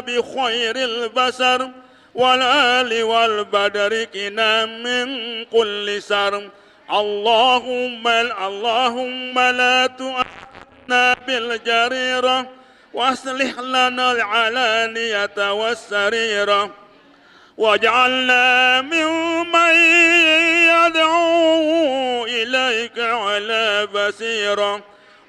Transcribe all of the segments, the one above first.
بخير البشر والآل والبدر كنا من كل سر. اللهم لا تؤاخذنا بالجريرة واصلح لنا العلانية والسريرة واجعلنا ممن يدعو إليك على بصيرة.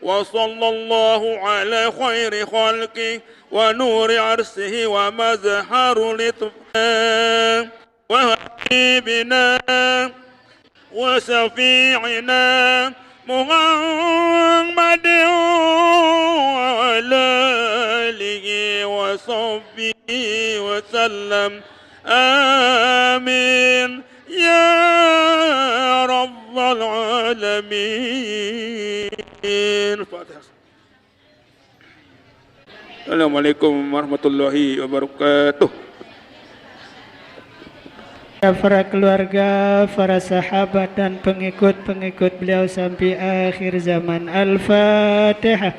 وصلى الله على خير خلقه ونور عرشه ومظهر لطفه وحبيبنا وشفيعنا محمد وعلى آله وصحبه وسلم. آمين يا رب العالمين. Assalamualaikum warahmatullahi wabarakatuh. Para keluarga, para sahabat dan pengikut-pengikut beliau sampai akhir zaman. Al-Fatihah.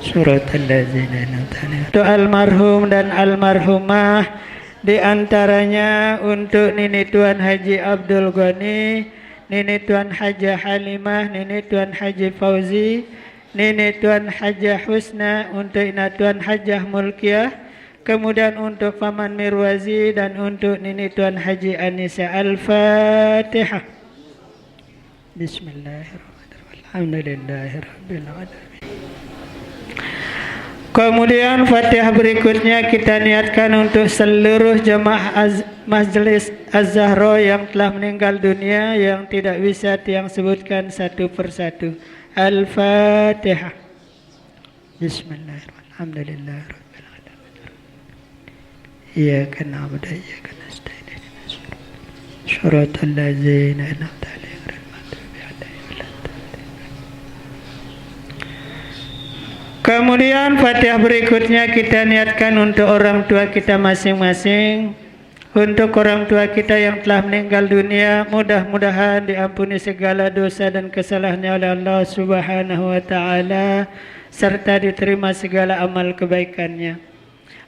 Surat Al-Ladzina Doa almarhum dan almarhumah, di antaranya untuk Nini Tuan Haji Abdul Ghani, Nini Tuan Hajah Halimah, Nini Tuan Haji Fauzi, Nini Tuan Hajah Husna, untuk Ina Tuan Hajah Mulkiah, kemudian untuk Paman Mirwazi dan untuk Nini Tuan Haji Anissa. Al-Fatihah. Bismillahirrahmanirrahim. Alhamdulillahirabbil alamin. Kemudian Fatihah berikutnya kita niatkan untuk seluruh jemaah Majelis Az-Zahra yang telah meninggal dunia, yang tidak bisa tiang sebutkan satu persatu. Al-Fatihah. Bismillahirrahmanirrahim. Alhamdulillahirabbil alamin. Iyyaka na'budu wa iyyaka nasta'in. Shiratal ladzina an'amta 'alaihim. Kemudian Fatihah berikutnya kita niatkan untuk orang tua kita masing-masing. Untuk orang tua kita yang telah meninggal dunia, mudah-mudahan diampuni segala dosa dan kesalahannya oleh Allah Subhanahu wa taala serta diterima segala amal kebaikannya.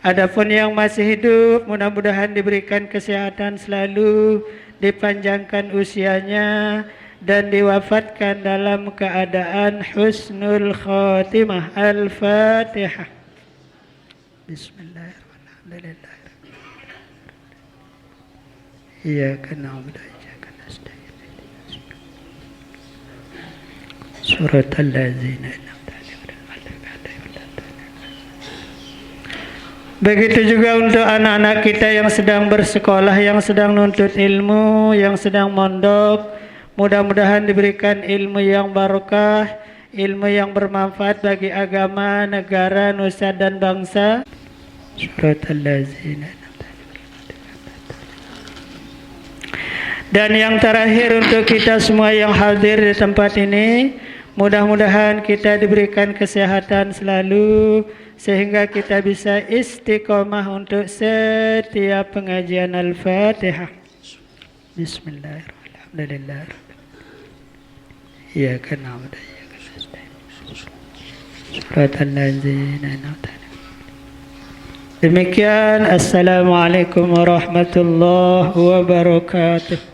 Adapun yang masih hidup, mudah-mudahan diberikan kesehatan selalu, dipanjangkan usianya dan diwafatkan dalam keadaan husnul khatimah. Al-Fatihah. Bismillahirrahmanirrahim. Iyyaka na'budu wa iyyaka nasta'in. Suratal ladzina an'amta 'alaihim. Begitu juga untuk anak-anak kita yang sedang bersekolah, yang sedang nuntut ilmu, yang sedang mondok, mudah-mudahan diberikan ilmu yang barokah, ilmu yang bermanfaat bagi agama, negara, nusa dan bangsa. Suratal ladzina. Dan yang terakhir untuk kita semua yang hadir di tempat ini, mudah-mudahan kita diberikan kesehatan selalu sehingga kita bisa istiqomah untuk setiap pengajian Al-Fatihah. Bismillahirrahmanirrahim. Iyyaka na'budu wa iyyaka nasta'in. Suratal ladzina an'amta 'alaihim. Demikian, assalamualaikum warahmatullahi wabarakatuh.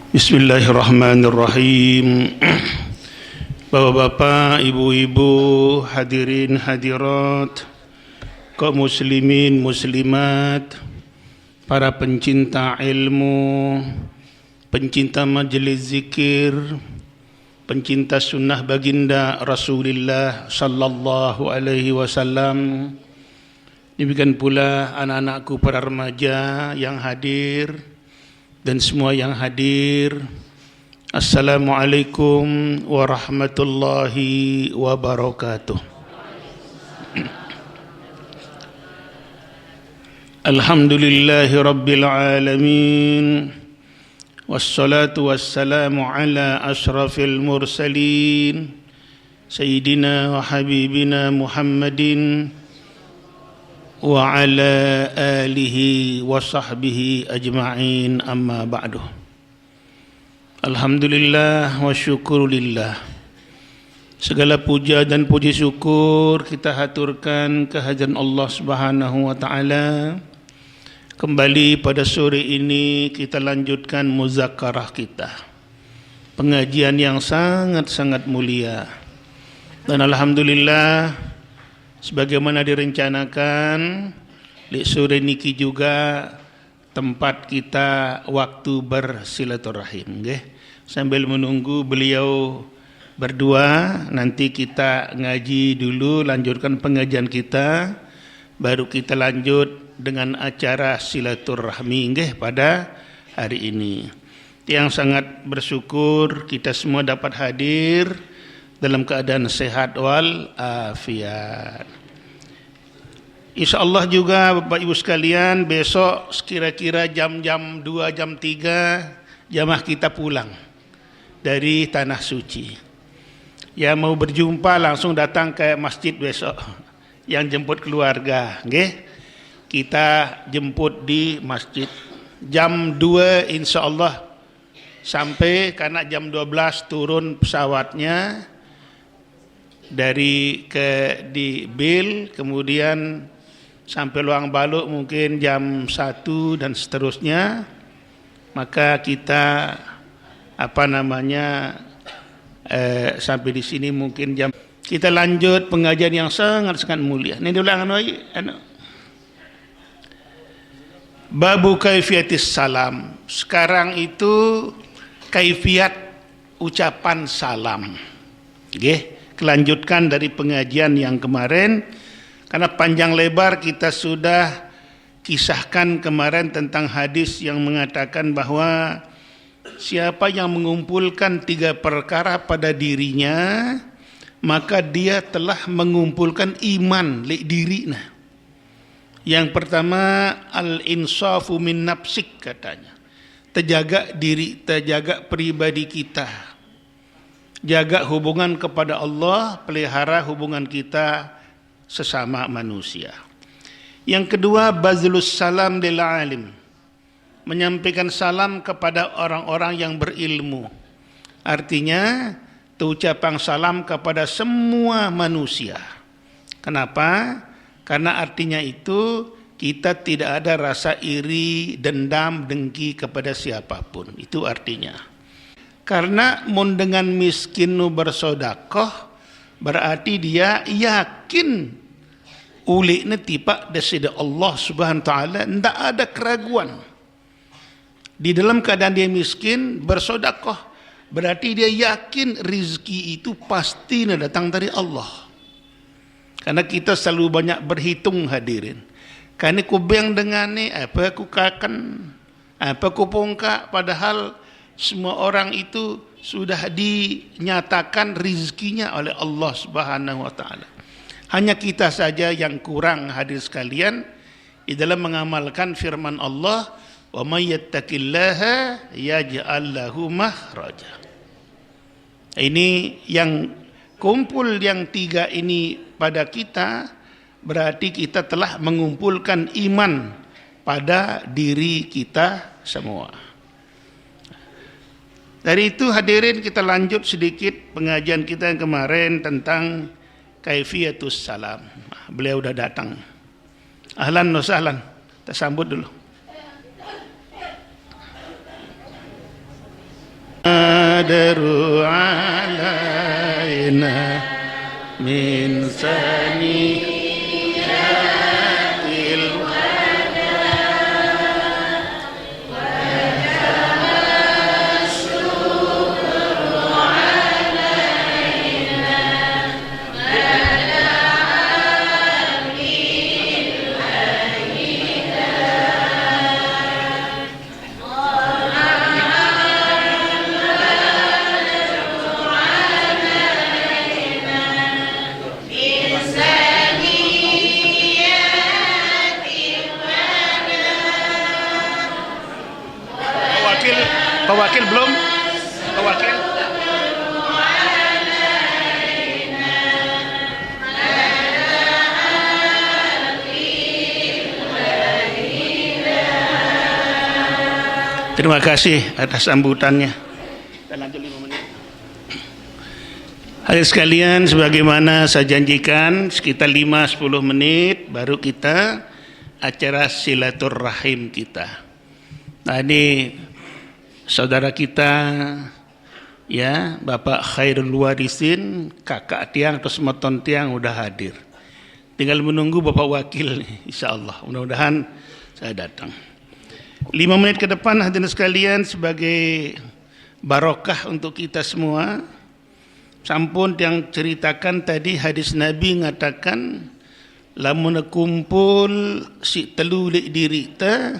Bismillahirrahmanirrahim. Bapak-bapak, ibu-ibu, hadirin hadirat, kaum muslimin muslimat, para pencinta ilmu, pencinta majelis zikir, pencinta sunnah baginda Rasulullah sallallahu alaihi wasallam. Demikian pula anak-anakku para remaja yang hadir dan semua yang hadir. Assalamualaikum warahmatullahi wabarakatuh. Alhamdulillahi rabbil alamin. Wassalatu wassalamu ala ashrafil mursalin Sayyidina wa habibina Muhammadin wa ala alihi wa sahbihi ajma'in, amma ba'du. Alhamdulillah wa syukurillah. Segala puja dan puji syukur kita haturkan kehadiran Allah Subhanahu wa taala. Kembali pada sore ini kita lanjutkan muzakarah kita, pengajian yang sangat-sangat mulia. Dan alhamdulillah, sebagaimana direncanakan, di sore niki juga tempat kita waktu bersilaturahim, nggih. Sambil menunggu beliau berdua, nanti kita ngaji dulu, lanjutkan pengajian kita, baru kita lanjut dengan acara silaturahmi, nggih, pada hari ini. Yang sangat bersyukur kita semua dapat hadir dalam keadaan sehat wal afiat. InsyaAllah juga Bapak Ibu sekalian, besok kira-kira jam 2, jam 3 jamaah kita pulang dari Tanah Suci. Ya, mau berjumpa langsung datang ke masjid besok. Yang jemput keluarga, nggih. Kita jemput di masjid jam 2 insyaAllah sampai, karena jam 12 turun pesawatnya di Bil, kemudian sampai Luang Baluk mungkin jam 1 dan seterusnya. Maka kita sampai di sini mungkin jam, kita lanjut pengajian yang sangat-sangat mulia. Ini diulangan lagi. Babu kaifiatis salam. Sekarang itu kaifiat ucapan salam. Nggih. Kelanjutkan dari pengajian yang kemarin, karena panjang lebar kita sudah kisahkan kemarin tentang hadis yang mengatakan bahwa siapa yang mengumpulkan 3 perkara pada dirinya, maka dia telah mengumpulkan iman li diri. Yang pertama, al-insafu min nafsik katanya. Terjaga diri, terjaga pribadi kita. Jaga hubungan kepada Allah, pelihara hubungan kita sesama manusia. Yang kedua, bazlus salam lil alim. Menyampaikan salam kepada orang-orang yang berilmu. Artinya, ucapan salam kepada semua manusia. Kenapa? Karena artinya itu kita tidak ada rasa iri, dendam, dengki kepada siapapun. Itu artinya. Karena mun dengan miskin nu bersodakoh, berarti dia yakin uli tipak desida Allah subhanahu wa ta'ala, tidak ada keraguan. Di dalam keadaan dia miskin, bersodakoh, berarti dia yakin rizki itu pasti datang dari Allah. Karena kita selalu banyak berhitung hadirin. Karena ku beng dengan ni, apa ku kakan, apa ku pongkak, padahal semua orang itu sudah dinyatakan rizkinya oleh Allah subhanahu wa ta'ala. Hanya kita saja yang kurang hadir sekalian di dalam mengamalkan firman Allah, wa may yattaqillaha yaj'al lahu makhraja. Ini yang kumpul yang tiga ini pada kita, berarti kita telah mengumpulkan iman pada diri kita semua. Dari itu hadirin, kita lanjut sedikit pengajian kita yang kemarin tentang kaifiyatus salam. Beliau sudah datang. Ahlan wa sahlan. Kita sambut dulu. Adaru alaina min sani Pewakil belum? Pewakil? Terima kasih atas sambutannya. Kita lanjut 5 menit. Hadirin sekalian, sebagaimana saya janjikan sekitar 5-10 menit baru kita acara silaturahim kita. Nah, ini saudara kita, ya, Bapak Khairul Warisin, kakak tiang atau semeton tiang udah hadir. Tinggal menunggu Bapak Wakil, insyaallah. Mudah-mudahan saya datang. 5 menit ke depan hadirin sekalian sebagai barokah untuk kita semua. Sampun yang ceritakan tadi hadis Nabi mengatakan, lamun kumpul si telu diri ta,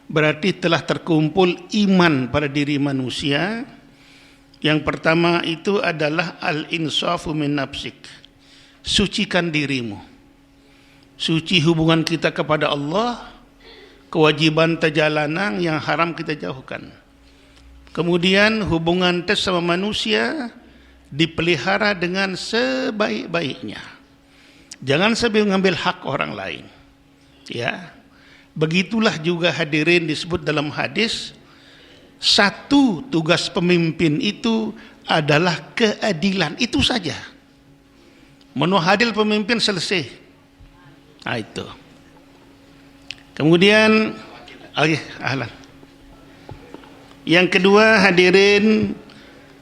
berarti telah terkumpul iman pada diri manusia. Yang pertama itu adalah al-insafu min nafsik. Sucikan dirimu. Suci hubungan kita kepada Allah, kewajiban terjalanan yang haram kita jauhkan. Kemudian hubungan kita sama manusia dipelihara dengan sebaik-baiknya. Jangan sampai mengambil hak orang lain. Ya. Begitulah juga hadirin disebut dalam hadis, satu tugas pemimpin itu adalah keadilan, itu saja. Adil pemimpin selesai. Nah itu. Kemudian, ahlan. Yang kedua hadirin,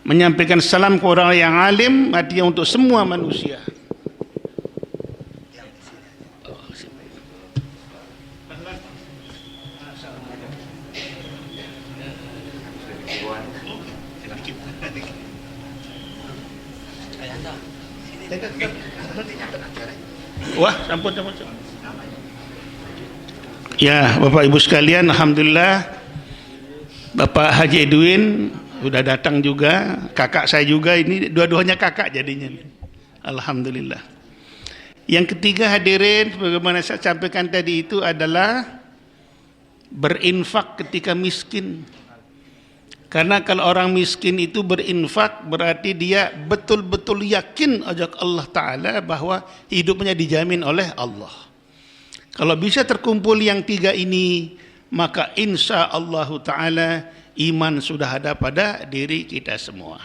menyampaikan salam kepada orang yang alim, artinya untuk semua manusia. Wah, sampun. Ya, Bapak Ibu sekalian, alhamdulillah Bapak Haji Edwin sudah datang juga, kakak saya juga, ini dua-duanya kakak jadinya. Alhamdulillah. Yang ketiga hadirin, bagaimana saya sampaikan tadi itu adalah berinfak ketika miskin. Karena kalau orang miskin itu berinfak berarti dia betul-betul yakin ajak Allah Ta'ala bahwa hidupnya dijamin oleh Allah. Kalau bisa terkumpul yang tiga ini, maka insya Allah Ta'ala iman sudah ada pada diri kita semua.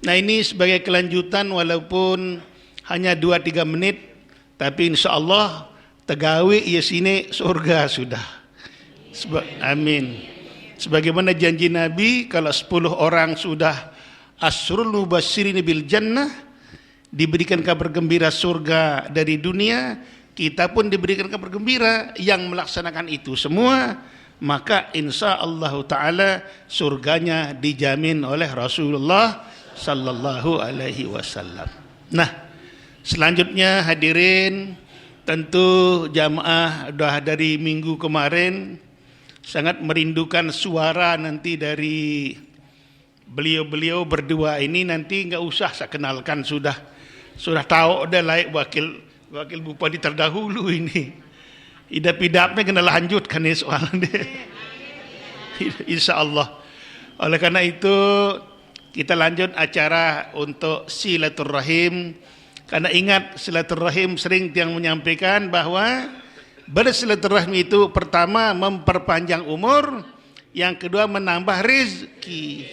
Nah ini sebagai kelanjutan walaupun hanya 2-3 menit, tapi insya Allah tegawi ya sini surga sudah. Amin. Sebagaimana janji Nabi, kalau 10 orang sudah asrul mubasyirin bil jannah, diberikan kabar gembira surga dari dunia, kita pun diberikan kabar gembira yang melaksanakan itu semua, maka insya Allah Ta'ala surganya dijamin oleh Rasulullah Sallallahu Alaihi Wasallam. Nah, selanjutnya hadirin, tentu jamaah doa dari minggu kemarin sangat merindukan suara nanti dari beliau-beliau berdua ini. Nanti enggak usah saya kenalkan, sudah tahu udah layak wakil bupati terdahulu ini. Idap-idapnya kena lanjutkan nih soalnya. Insya Allah. Oleh karena itu kita lanjut acara untuk silaturahim. Karena ingat silaturahim sering yang menyampaikan bahwa bersilaturahmi itu pertama memperpanjang umur, yang kedua menambah rezeki.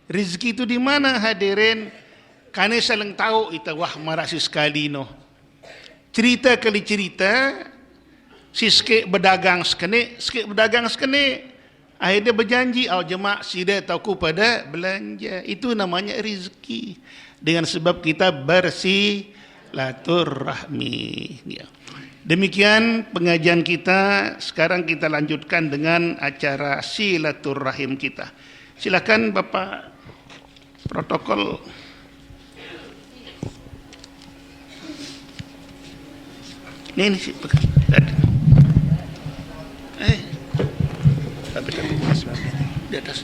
Rezeki itu di mana hadirin? Kane saling tahu itu wah marasi sekali no. Cerita kali cerita, siske berdagang sekene, akhirnya berjanji jemaah sida tahu pada belanja. Itu namanya rezeki. Dengan sebab kita bersilaturahmi. Ya. Demikian pengajian kita. Sekarang kita lanjutkan dengan acara silaturahim kita. Silakan Bapak protokol. Ini sih. Di atas.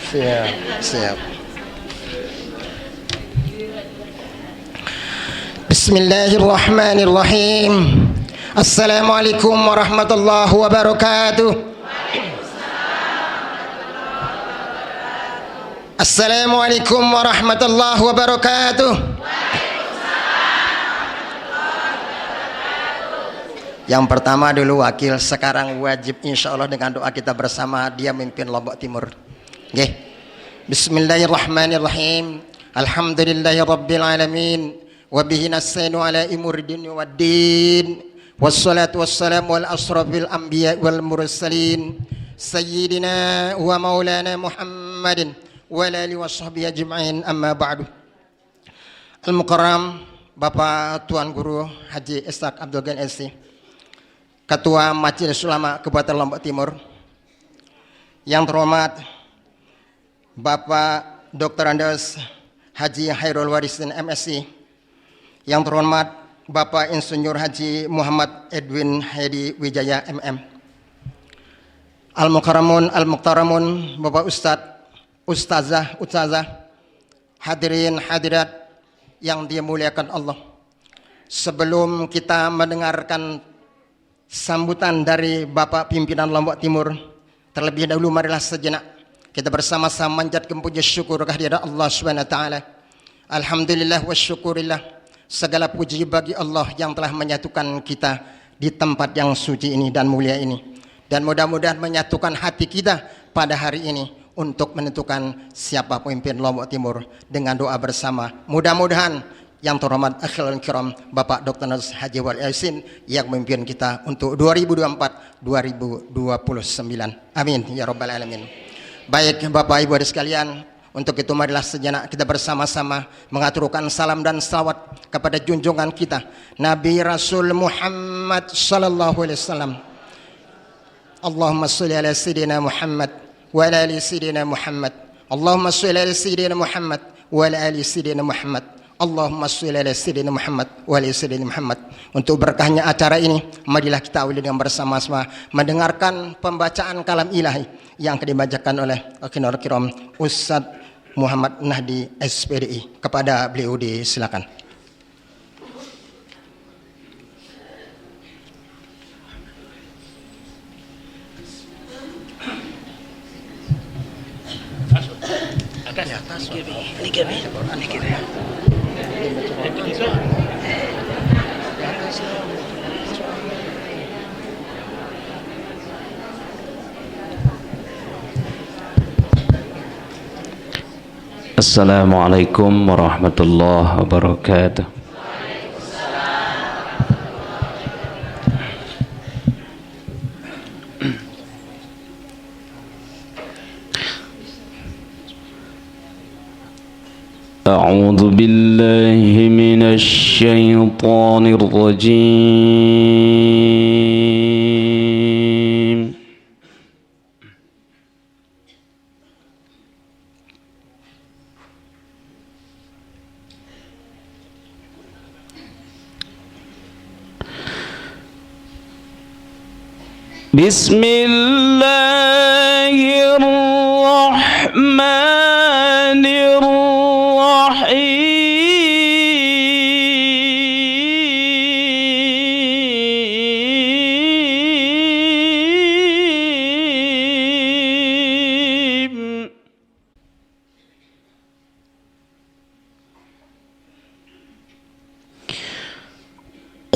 Siap. Bismillahirrahmanirrahim. Assalamualaikum warahmatullahi wabarakatuh. Assalamualaikum warahmatullahi wabarakatuh. Yang pertama dulu wakil, sekarang wajib insya Allah dengan doa kita bersama, dia mimpin Lombok Timur. Okay. Bismillahirrahmanirrahim. Alhamdulillahirabbil alamin. Wa bihi nasta'inu ala umuri dunya waddin. Wassalatu wassalamu ala asrafil anbiya wal mursalin. Sayyidina wa maulana Muhammadin wa ala alihi washabbihi ajma'in. Amma ba'du. Al-Mukarram Bapak Tuan Guru Haji Ishaq Abdul Ghani LC, Ketua Majelis Ulama Kabupaten Lombok Timur. Yang terhormat Bapak Dr. Andes Haji Hairul Warisin MSc. Yang terhormat Bapak Insinyur Haji Muhammad Edwin Hedi Wijaya MM. Al-Mukarramun, Al-Muktaramun, Bapak Ustazah, hadirin hadirat yang dimuliakan Allah. Sebelum kita mendengarkan sambutan dari Bapak Pimpinan Lombok Timur, terlebih dahulu marilah sejenak kita bersama-sama manjatkan puji syukur kehadirat Allah Subhanahu wa taala. Alhamdulillah wa syukurillah. Segala puji bagi Allah yang telah menyatukan kita di tempat yang suci ini dan mulia ini. Dan mudah-mudahan menyatukan hati kita pada hari ini untuk menentukan siapa pemimpin Lombok Timur dengan doa bersama. Mudah-mudahan yang terhormat akhirul kiram Bapak Dr. Andes Haji Wal Yasin yang memimpin kita untuk 2024-2029. Amin ya rabbal alamin. Baik Bapak Ibu Adik sekalian, untuk itu marilah sejenak kita bersama-sama mengaturkan salam dan salawat kepada junjungan kita Nabi Rasul Muhammad sallallahu alaihi wasallam. Allahumma shalli ala sayyidina Muhammad wa ala ali sayyidina Muhammad. Allahumma shalli ala sayyidina Muhammad wa ala ali sayyidina Muhammad. Allahumma sholli ala sayyidina Muhammad wa ala sayyidina Muhammad. Untuk berkahnya acara ini, marilah kita awali dengan bersama-sama mendengarkan pembacaan kalam ilahi yang akan dibacakan oleh Akhinul Kiram Ustaz Muhammad Nahdi SPDI. Kepada beliau disilakan. Assalamualaikum warahmatullahi wabarakatuh. أعوذ بالله من الشيطان الرجيم. بسم الله الرحمن الرحيم.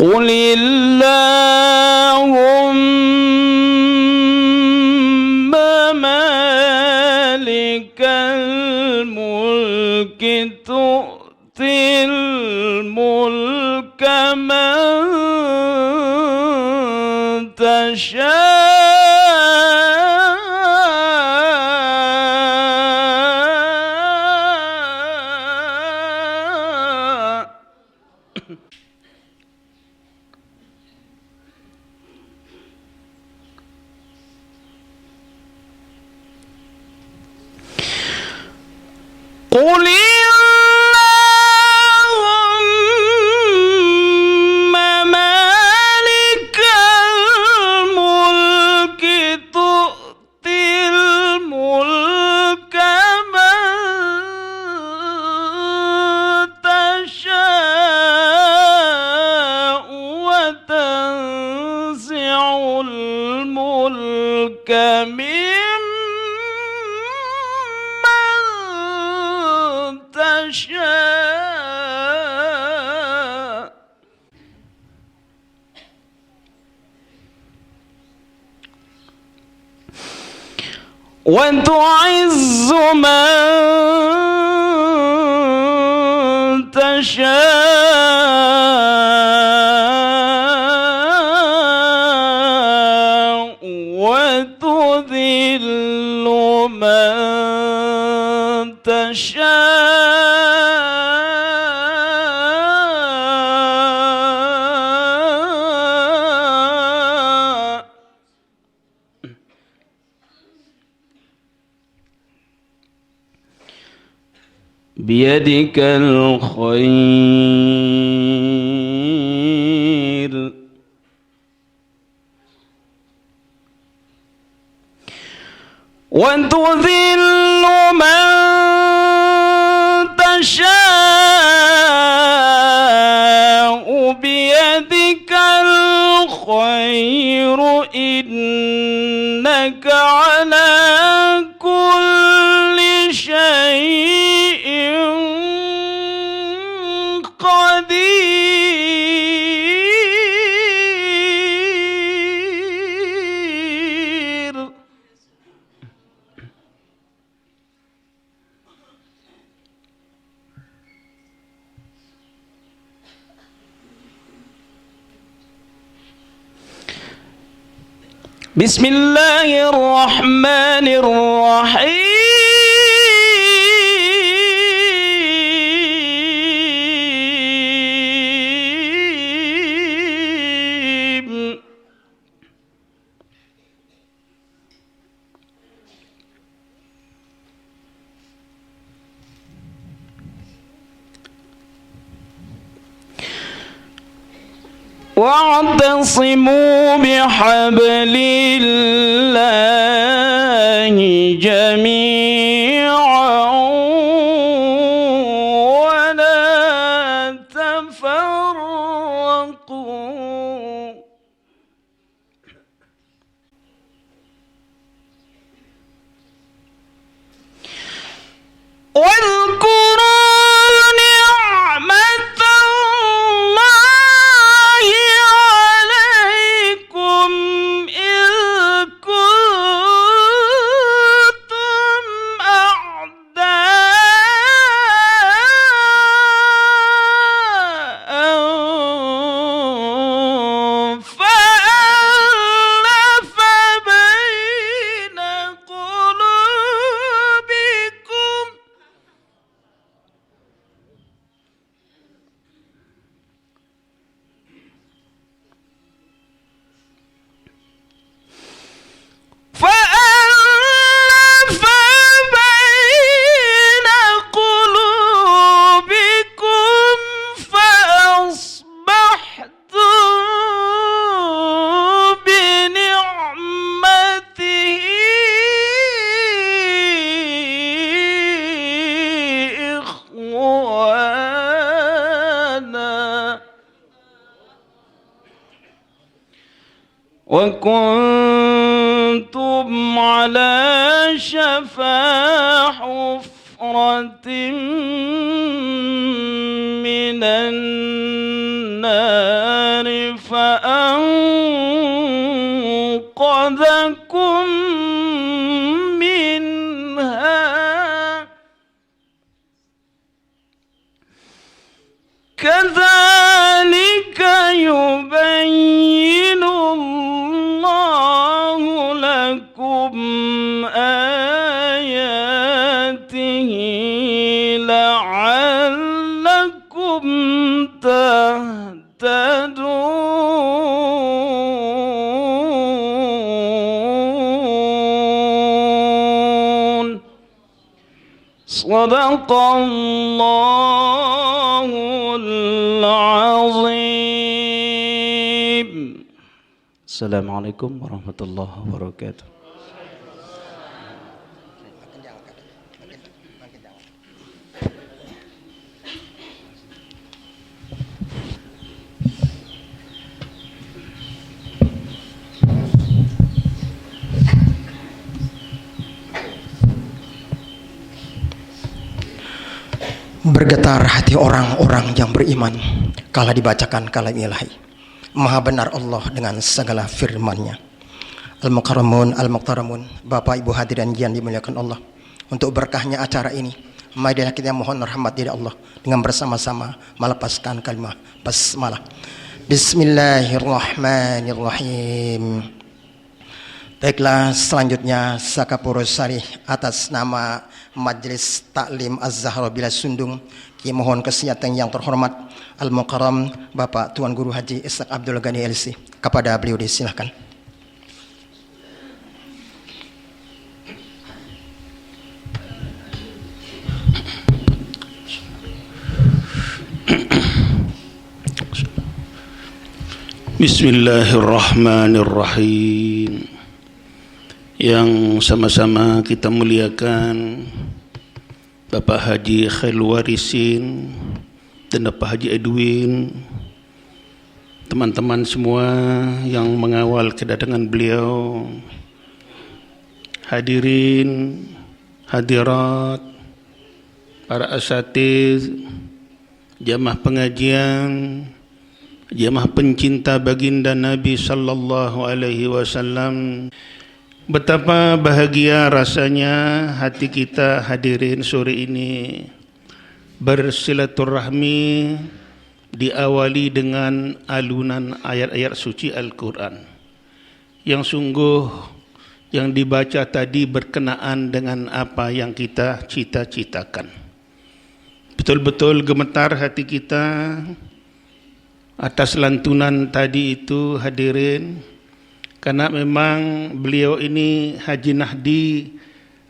قل اللهم مالك الملك تؤتي الملك من تشاء قل اللهم مالك الملك تؤتي الملك من تشاء وتنزع الملك تشاء وتعز من تشاء وتذل من تشاء بيدك الخير وتذل من تشاء بيدك الخير إنك على كل شيء قدير. بسم الله الرحمن الرحيم. واعتصموا بحبل الله جميعا ولا تفرقوا واذكروا نعمة الله عليكم إذ كنتم أعداء فألف بين قلوبكم فألف بين قلوبكم فأصبحتم بنعمته إخوانا وكنتم على شفا حفرة من النار فأنقذكم منها كذلك يبين الله لكم آياته لعلكم تهتدون صدق الله العظيم. Assalamualaikum warahmatullahi wabarakatuh. Bergetar hati orang-orang yang beriman kala dibacakan kalam ilahi. Maha benar Allah dengan segala firman-Nya. Al-Mukarramun, Al-Muktaramun, Bapak Ibu hadirin yang dimuliakan Allah, untuk berkahnya acara ini, marilah kita mohon rahmat dari Allah dengan bersama-sama melepaskan kalimat basmalah. Bismillahirrahmanirrahim. Baiklah, selanjutnya Sakapuro Sarih atas nama Majelis Taklim Az-Zahra Bila Sundung, kami mohon kesehatan yang terhormat Al-Mukarram Bapak Tuan Guru Haji Ishaq Abdul Ghani LC. Kepada beliau disilahkan. Bismillahirrahmanirrahim. Yang sama-sama kita muliakan Bapak Haji Khailwarisin dan Bapak Haji Edwin, teman-teman semua yang mengawal kedatangan beliau, hadirin, hadirat, para asatiz, jamaah pengajian, jamaah pencinta baginda Nabi sallallahu alaihi wasallam. Betapa bahagia rasanya hati kita hadirin sore ini bersilaturahmi diawali dengan alunan ayat-ayat suci Al-Quran yang sungguh yang dibaca tadi berkenaan dengan apa yang kita cita-citakan. Betul-betul gemetar hati kita atas lantunan tadi itu hadirin, karena memang beliau ini Haji Nahdi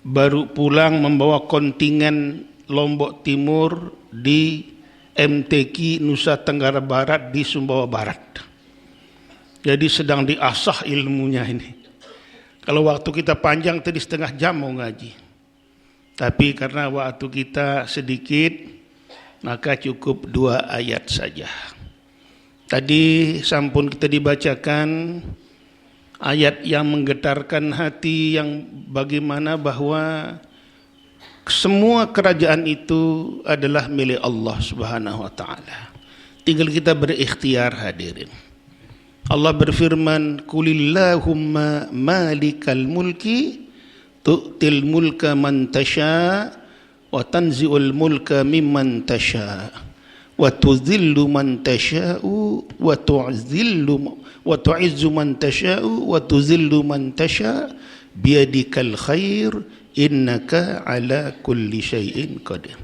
baru pulang membawa kontingen Lombok Timur di MTQ Nusa Tenggara Barat di Sumbawa Barat. Jadi sedang diasah ilmunya ini. Kalau waktu kita panjang tadi setengah jam mau ngaji. Tapi karena waktu kita sedikit, maka cukup 2 ayat saja. Tadi sampun kita dibacakan ayat yang menggetarkan hati, yang bagaimana bahwa semua kerajaan itu adalah milik Allah Subhanahu wa taala. Tinggal kita berikhtiar, hadirin. Allah berfirman, "Qulillahumma malikal mulki tu'til mulka man tasha wa tanzi'ul mulka mimman tasha wa tuzillu man tasha'u wa tu'izzu man tasha'u wa tuzillu man tasha biyadikal khair innaka ala kulli syai'in qadir."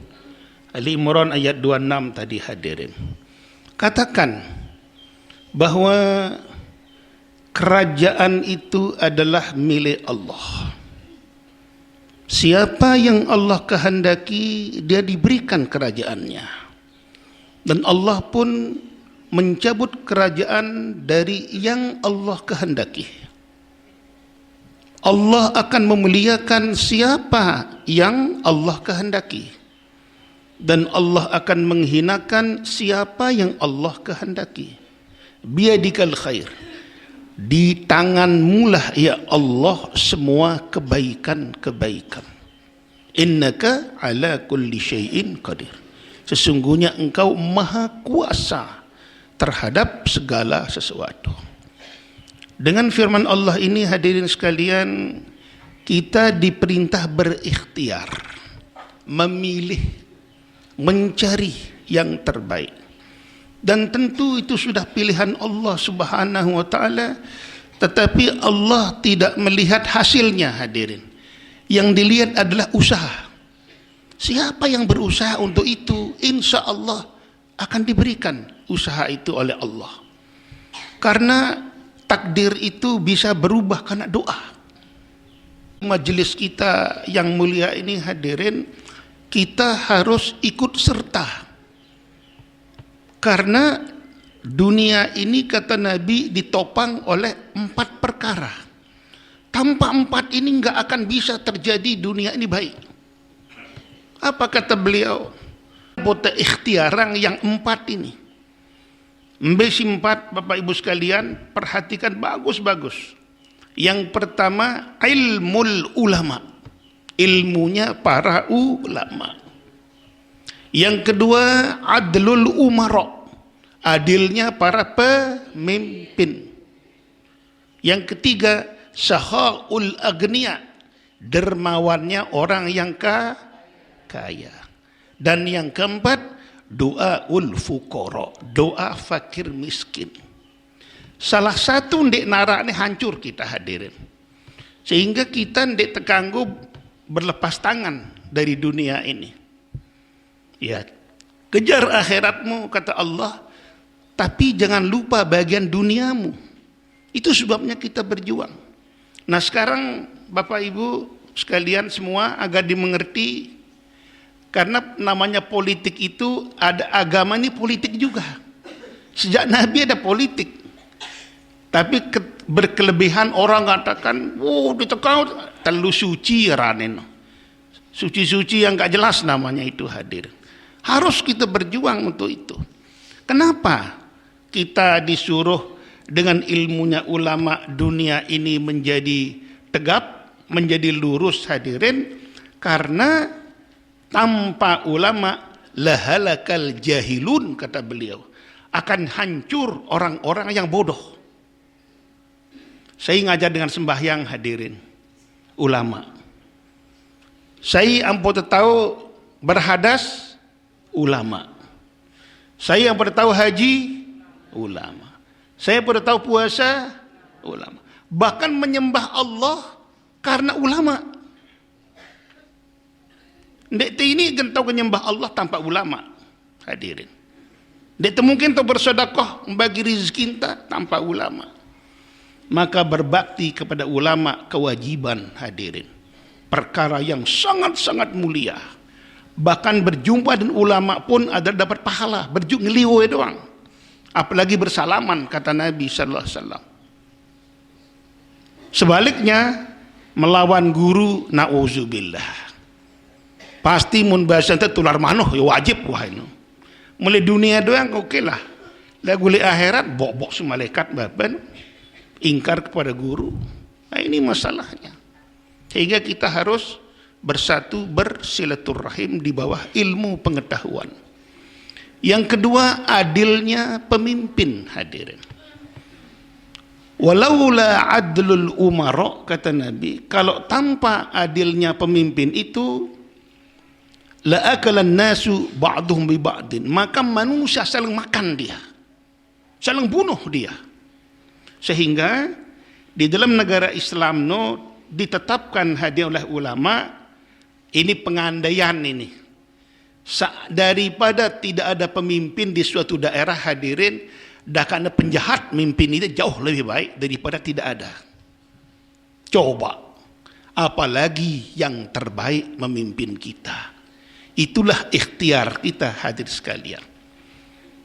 Ali Imran ayat 26 tadi, hadirin. Katakan bahwa kerajaan itu adalah milik Allah. Siapa yang Allah kehendaki, dia diberikan kerajaannya. Dan Allah pun mencabut kerajaan dari yang Allah kehendaki. Allah akan memuliakan siapa yang Allah kehendaki. Dan Allah akan menghinakan siapa yang Allah kehendaki. Biyadikal khair. Di tanganmu lah ya Allah semua kebaikan-kebaikan. Innaka ala kulli syai'in qadir. Sesungguhnya engkau maha kuasa terhadap segala sesuatu. Dengan firman Allah ini, hadirin sekalian, kita diperintah berikhtiar, memilih, mencari yang terbaik. Dan tentu itu sudah pilihan Allah Subhanahu wa taala, tetapi Allah tidak melihat hasilnya, hadirin. Yang dilihat adalah usaha. Siapa yang berusaha untuk itu, insya Allah akan diberikan usaha itu oleh Allah. Karena takdir itu bisa berubah karena doa. Majelis kita yang mulia ini, hadirin, kita harus ikut serta. Karena dunia ini, kata Nabi, ditopang oleh 4 perkara. Tanpa 4 ini enggak akan bisa terjadi dunia ini baik. Apa kata beliau? Bota ikhtiarang yang 4 ini. Mbesi 4, Bapak Ibu sekalian, perhatikan bagus-bagus. Yang pertama, ilmul ulama. Ilmunya para ulama. Yang kedua, adlul umara, adilnya para pemimpin. Yang ketiga, sahaul agniya, dermawannya orang yang kaya. Dan yang keempat, doaul fuqara, doa fakir miskin. Salah satu ndek nara ini hancur kita, hadirin. Sehingga kita ndek terganggu berlepas tangan dari dunia ini. Ya, kejar akhiratmu, kata Allah, tapi jangan lupa bagian duniamu. Itu sebabnya kita berjuang. Nah sekarang Bapak Ibu sekalian semua agar dimengerti, karena namanya politik itu ada agama, ini politik juga. Sejak Nabi ada politik. Tapi berkelebihan orang katakan, oh ditekan terlalu suci ranen. Suci-suci yang gak jelas namanya itu, hadir. Harus kita berjuang untuk itu. Kenapa kita disuruh dengan ilmunya ulama dunia ini menjadi tegap, menjadi lurus, hadirin? Karena tanpa ulama lahalakal jahilun, kata beliau, akan hancur orang-orang yang bodoh. Saya ngajar dengan sembahyang, hadirin, ulama. Saya ampun tahu berhadas, ulama. Saya yang pada tahu haji, ulama. Saya pada tahu puasa, ulama. Bahkan menyembah Allah karena ulama. Ndek ini kan tahu menyembah Allah tanpa ulama, hadirin. Ndek mungkin tahu bersedekah membagi rezeki kita tanpa ulama. Maka berbakti kepada ulama kewajiban, hadirin. Perkara yang sangat-sangat mulia. Bahkan berjumpa dengan ulama pun ada dapat pahala, berjumpa ngeliwe doang. Apalagi bersalaman, kata Nabi sallallahu alaihi wasallam. Sebaliknya melawan guru, nauzubillah. Pasti mun bahasa tular manoh ya wajib wah itu. Mulai dunia doang oke lah. Lah guli akhirat bobok si malaikat baban ingkar kepada guru. Nah ini masalahnya. Sehingga kita harus bersatu bersilaturahim di bawah ilmu pengetahuan. Yang kedua, adilnya pemimpin hadirin. Walaula adlul umara, kata Nabi, kalau tanpa adilnya pemimpin itu la akalan nasu ba'duhum bi ba'din, maka manusia saling makan dia, saling bunuh dia. Sehingga di dalam negara Islam ditetapkan hadiah oleh ulama, ini pengandaian ini. Daripada tidak ada pemimpin di suatu daerah hadirin, dah karena penjahat mimpin itu jauh lebih baik daripada tidak ada. Coba, apalagi yang terbaik memimpin kita. Itulah ikhtiar kita hadir sekalian.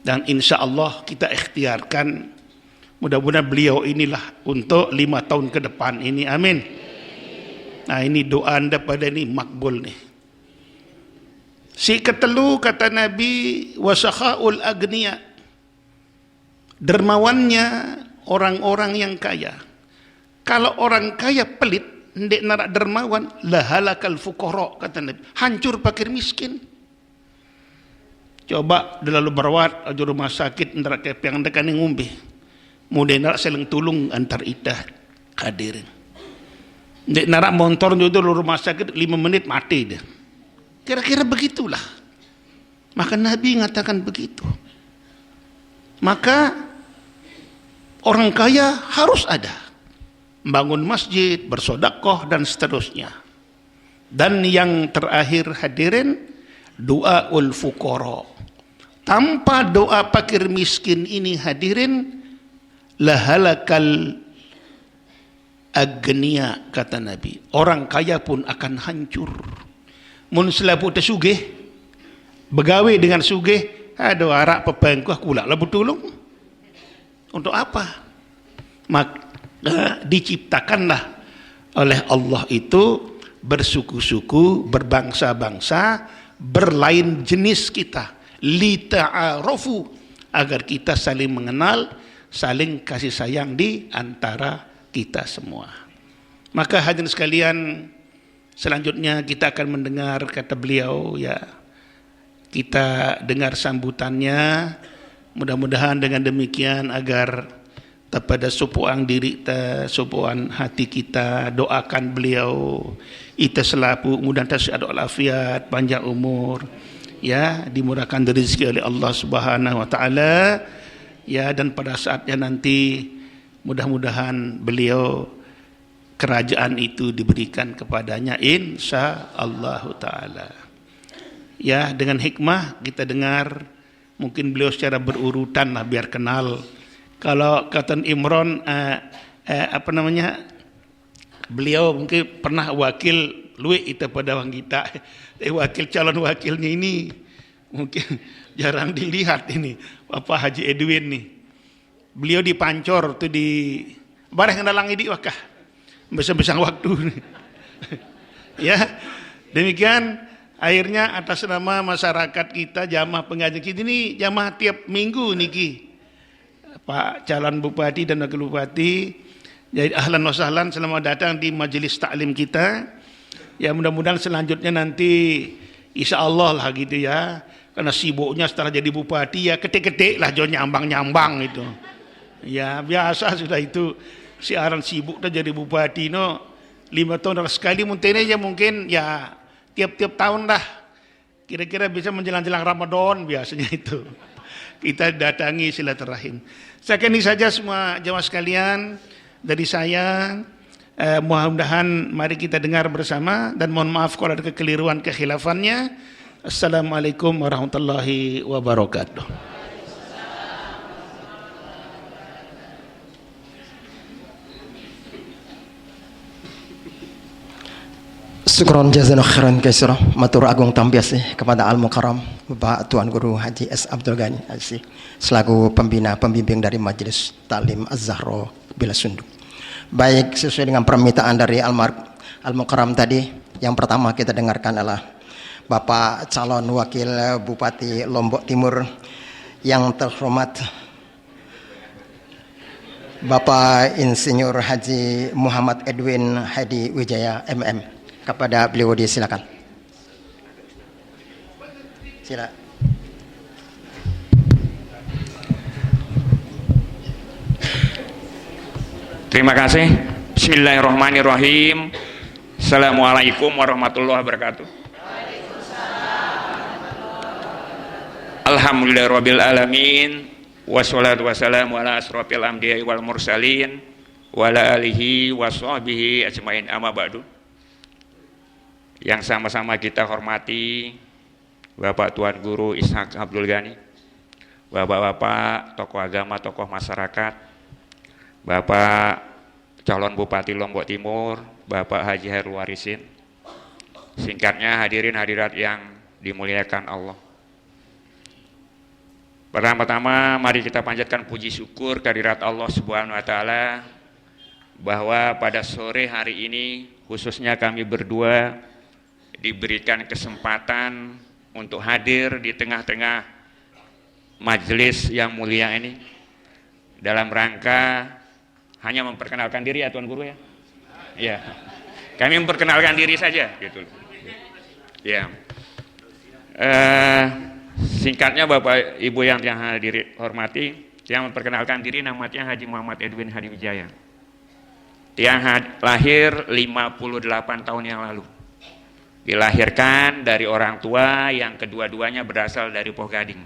Dan insya Allah kita ikhtiarkan, mudah-mudahan beliau inilah untuk 5 tahun ke depan ini, amin. Nah ini doa anda pada ini makbul nih. Si ketelu kata Nabi, wasakhaul agniya, dermawannya orang-orang yang kaya. Kalau orang kaya pelit, ndek narak dermawan, lahalakal fuqara, kata Nabi, hancur fakir miskin. Coba lalu berawat di rumah sakit ndak kepeng dekan ngombe. Mudah narak saling tulung antar ita hadirin. Ndek narak motor jodoh rumah sakit 5 menit mati dia. Kira-kira begitulah. Maka Nabi mengatakan begitu. Maka orang kaya harus ada. Bangun masjid, bersedekah dan seterusnya. Dan yang terakhir hadirin, doaul fuqara. Tanpa doa fakir miskin ini hadirin, lahalakal agniya, kata Nabi. Orang kaya pun akan hancur. Mun selapu tersugih, begawe dengan sugih, ada arak pepengkuh kula lah betulung. Untuk apa? Maka diciptakanlah oleh Allah itu bersuku-suku, berbangsa-bangsa, berlain jenis kita, lita'arofu, agar kita saling mengenal, saling kasih sayang di antara kita semua. Maka hadirin sekalian, selanjutnya kita akan mendengar kata beliau, ya kita dengar sambutannya. Mudah-mudahan dengan demikian agar kepada sopoan diri kita, sopoan hati kita, doakan beliau ita selapu mudah tasad walafiat, panjang umur, ya dimurahkan rezeki oleh Allah Subhanahu wa taala, ya, dan pada saatnya nanti mudah-mudahan beliau kerajaan itu diberikan kepadanya insyaallah taala. Ya, dengan hikmah kita dengar, mungkin beliau secara berurutan lah biar kenal. Kalau kata Imron apa namanya, beliau mungkin pernah wakil luwe itu pada orang kita. Wakil calon wakilnya ini mungkin jarang dilihat ini, Bapak Haji Edwin nih. Beliau di Pancor tuh di bareng ndalang idi wakah. Besar-besar waktu nih. Ya, demikian akhirnya atas nama masyarakat kita, jamaah pengajian kita ini jamaah tiap minggu niki. Pak calon bupati dan wakil bupati, jadi ahlan wa sahlan, selamat datang di majelis taklim kita. Ya mudah-mudahan selanjutnya nanti insyaallah lah gitu ya. Karena sibuknya setelah jadi bupati ya ketik-ketik lah jo nyambang-nyambang itu. Ya biasa sudah itu, siaran sibuk dah jadi bupati 5 tahun sekali mungkin ya tiap-tiap tahun dah. Kira-kira bisa menjelang-jelang Ramadan biasanya itu. Kita datangi silaturahim. Sekian ini saja semua jamaah sekalian dari saya. Mudah-mudahan mari kita dengar bersama dan mohon maaf kalau ada kekeliruan kekhilafannya. Assalamualaikum warahmatullahi wabarakatuh. Syukron jazakallahu khairan katsira. Matur agung tambiasih kepada Al Mukarram Bapak Tuan Guru Haji S Abdul Ghani selaku pembina pembimbing dari Majelis Taklim Az-Zahra Bila Sunduk. Baik, sesuai dengan permintaan dari Al-Mukarram tadi, yang pertama kita dengarkan adalah Bapak calon wakil Bupati Lombok Timur yang terhormat Bapak Insinyur Haji Muhammad Edwin Hadi Wijaya MM. Kepada beliau disilakan. Silakan. Terima kasih. Bismillahirrahmanirrahim. Assalamualaikum warahmatullahi wabarakatuh. Alhamdulillahirabbil alamin. Wassalatu wassalamu ala asrofil anbiya'i wal mursalin wa ala alihi washabbihi ajmain, amma ba'du. Yang sama-sama kita hormati Bapak Tuan Guru Ishak Abdul Ghani, Bapak-bapak tokoh agama, tokoh masyarakat, Bapak calon Bupati Lombok Timur, Bapak Haji Hairul Warisin, singkatnya hadirin hadirat yang dimuliakan Allah. Pertama-tama mari kita panjatkan puji syukur kehadirat Allah Subhanahu wa taala bahwa pada sore hari ini khususnya kami berdua diberikan kesempatan untuk hadir di tengah-tengah majelis yang mulia ini dalam rangka hanya memperkenalkan diri ya Tuan Guru ya. Ya. Kami memperkenalkan diri saja gitu. Ya. Singkatnya Bapak Ibu yang hormati, yang memperkenalkan diri namanya Haji Muhammad Edwin Hadi Wijaya. Yang lahir 58 tahun yang lalu. Dilahirkan dari orang tua yang kedua-duanya berasal dari Poh Gading.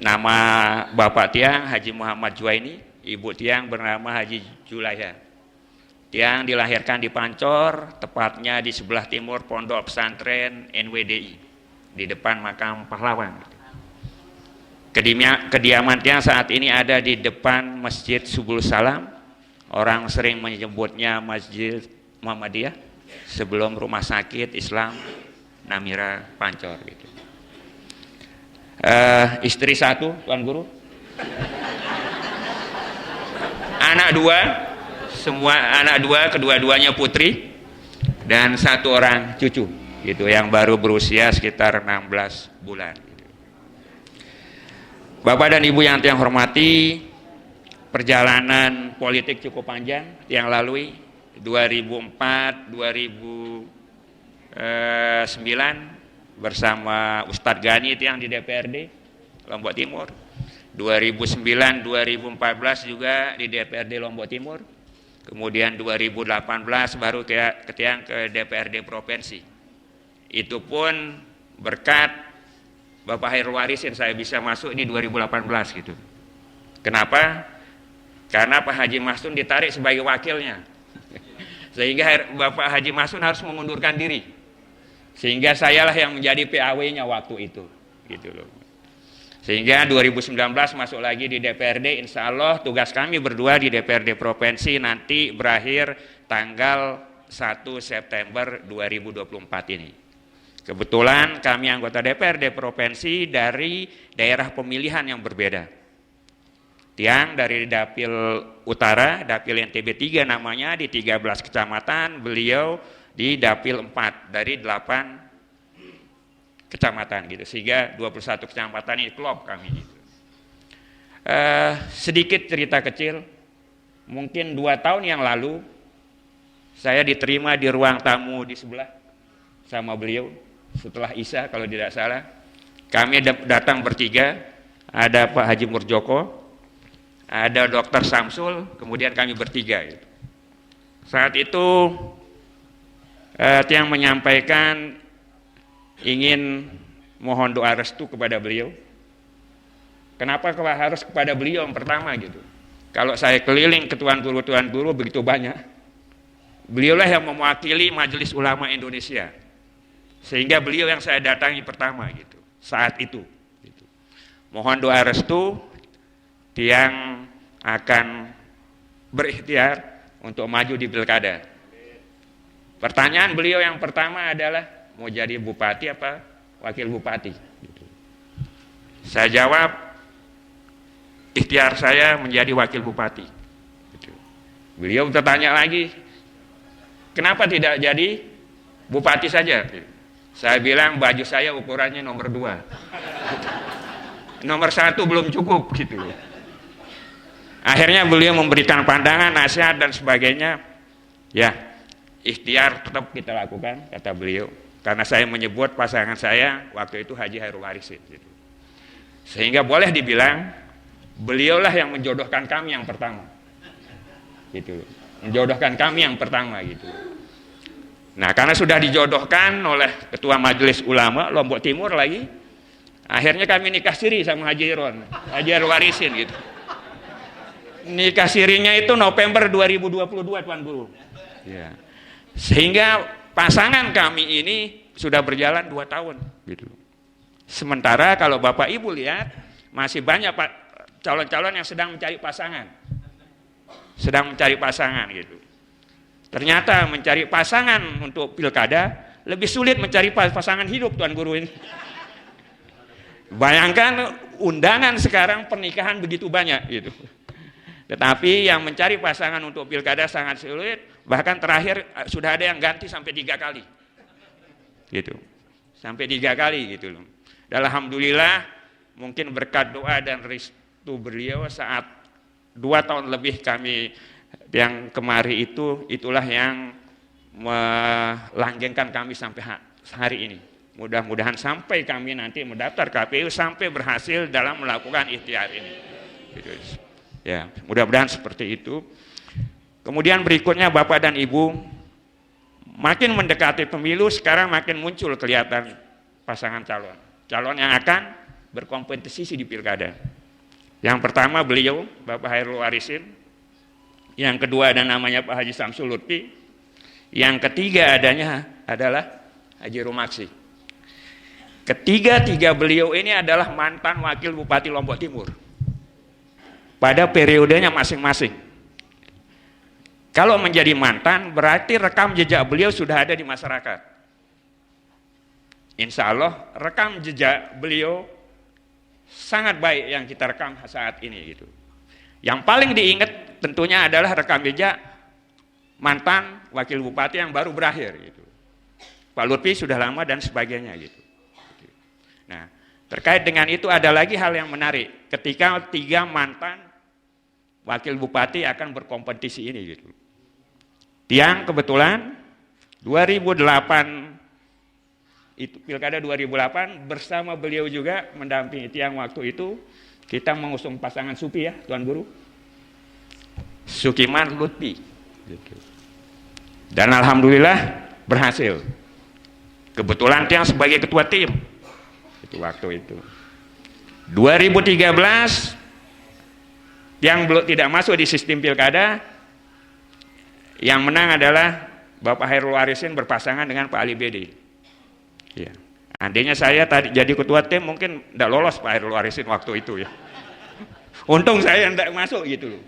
Nama Bapak Tiang Haji Muhammad Juwaini, Ibu Tiang bernama Haji Julaiha. Tiang dilahirkan di Pancor, tepatnya di sebelah timur Pondok Pesantren NWDI, di depan makam pahlawan. Kediaman Tiang saat ini ada di depan Masjid Subul Salam. Orang sering menyebutnya Masjid Muhammadiyah, sebelum Rumah Sakit Islam Namira Pancor. Gitu. Istri satu, Tuan Guru. Anak dua, kedua-duanya putri, dan satu orang cucu, gitu, yang baru berusia sekitar 16 bulan. Gitu. Bapak dan Ibu yang Tiang hormati, perjalanan politik cukup panjang yang lalui 2004-2009 bersama Ustadz Ghani Tiang di DPRD Lombok Timur. 2009-2014 juga di DPRD Lombok Timur, kemudian 2018 baru ke DPRD Provinsi. Itu pun berkat Bapak Hairul Warisin saya bisa masuk di 2018 gitu. Kenapa? Karena Pak Haji Masun ditarik sebagai wakilnya, sehingga Bapak Haji Masun harus mengundurkan diri, sehingga sayalah yang menjadi PAW-nya waktu itu, gitu loh. Sehingga 2019 masuk lagi di DPRD, insya Allah tugas kami berdua di DPRD Provinsi nanti berakhir tanggal 1 September 2024 ini. Kebetulan kami anggota DPRD Provinsi dari daerah pemilihan yang berbeda. Tiang dari Dapil Utara, Dapil NTB 3 namanya, di 13 kecamatan, beliau di Dapil 4 dari 8 kecamatan gitu, sehingga 21 kecamatan ini klop kami gitu. Sedikit cerita kecil, mungkin 2 tahun yang lalu saya diterima di ruang tamu di sebelah sama beliau setelah Isya kalau tidak salah. Kami datang bertiga, ada Pak Haji Murjoko, ada Dr. Samsul, kemudian kami bertiga gitu. Saat itu Tiang menyampaikan ingin mohon doa restu kepada beliau. Kenapa harus kepada beliau yang pertama gitu? Kalau saya keliling ke tuan guru begitu banyak, beliaulah yang mewakili Majelis Ulama Indonesia, sehingga beliau yang saya datangi pertama gitu saat itu. Gitu. Mohon doa restu, Tiang akan berikhtiar untuk maju di pilkada. Pertanyaan beliau yang pertama adalah, mau jadi bupati apa wakil bupati? Gitu. Saya jawab, ikhtiar saya menjadi wakil bupati. Gitu. Beliau bertanya lagi, kenapa tidak jadi bupati saja? Saya bilang baju saya ukurannya nomor 2. Nomor 1 belum cukup gitu. Akhirnya beliau memberikan pandangan, nasihat dan sebagainya. Ya, ikhtiar tetap kita lakukan, kata beliau. Karena saya menyebut pasangan saya waktu itu Haji Hairul Warisin gitu. Sehingga boleh dibilang beliaulah yang menjodohkan kami yang pertama. Gitu. Menjodohkan kami yang pertama gitu. Nah, karena sudah dijodohkan oleh Ketua Majelis Ulama Lombok Timur lagi, akhirnya kami nikah siri sama Haji Iron, Haji Hairul Warisin gitu. Nikah sirinya itu November 2022 Tuan Guru. Ya. Sehingga pasangan kami ini sudah berjalan 2 tahun gitu. Sementara kalau Bapak Ibu lihat masih banyak calon-calon yang sedang mencari pasangan. Sedang mencari pasangan gitu. Ternyata mencari pasangan untuk pilkada lebih sulit mencari pasangan hidup Tuan Guru ini. Bayangkan undangan sekarang pernikahan begitu banyak gitu. Tetapi yang mencari pasangan untuk pilkada sangat sulit, bahkan terakhir sudah ada yang ganti sampai 3 kali. Gitu. Sampai 3 kali gitu loh. Dan alhamdulillah mungkin berkat doa dan restu beliau saat 2 tahun lebih kami yang kemari itulah yang melanggengkan kami sampai hari ini. Mudah-mudahan sampai kami nanti mendaftar KPU sampai berhasil dalam melakukan ikhtiar ini. Gitu. Ya, mudah-mudahan seperti itu. Kemudian berikutnya Bapak dan Ibu, makin mendekati pemilu sekarang makin muncul kelihatan pasangan calon yang akan berkompetisi di pilkada. Yang pertama beliau Bapak Hairul Warisin, yang kedua ada namanya Pak Haji Samsul Lutfi, yang ketiga adanya adalah Haji Rumaksi. Ketiga beliau ini adalah mantan wakil Bupati Lombok Timur pada periodenya masing-masing. Kalau menjadi mantan berarti rekam jejak beliau sudah ada di masyarakat. Insya Allah rekam jejak beliau sangat baik yang kita rekam saat ini gitu. Yang paling diingat tentunya adalah rekam jejak mantan wakil bupati yang baru berakhir gitu. Pak Lutfi sudah lama dan sebagainya gitu. Nah, terkait dengan itu ada lagi hal yang menarik ketika 3 mantan wakil bupati akan berkompetisi ini gitu. Tiang kebetulan 2008 itu pilkada 2008 bersama beliau juga mendampingi Tiang waktu itu kita mengusung pasangan Supi ya Tuan Guru, Sukiman Lutfi gitu. Dan alhamdulillah berhasil. Kebetulan Tiang sebagai ketua tim itu waktu itu. 2013 yang belum tidak masuk di sistem pilkada, yang menang adalah Bapak Hairul Warisin berpasangan dengan Pak Ali Bedi. Ya. Andainya saya tadi jadi ketua tim mungkin tidak lolos Pak Hairul Warisin waktu itu ya. Untung saya tidak masuk gitu loh.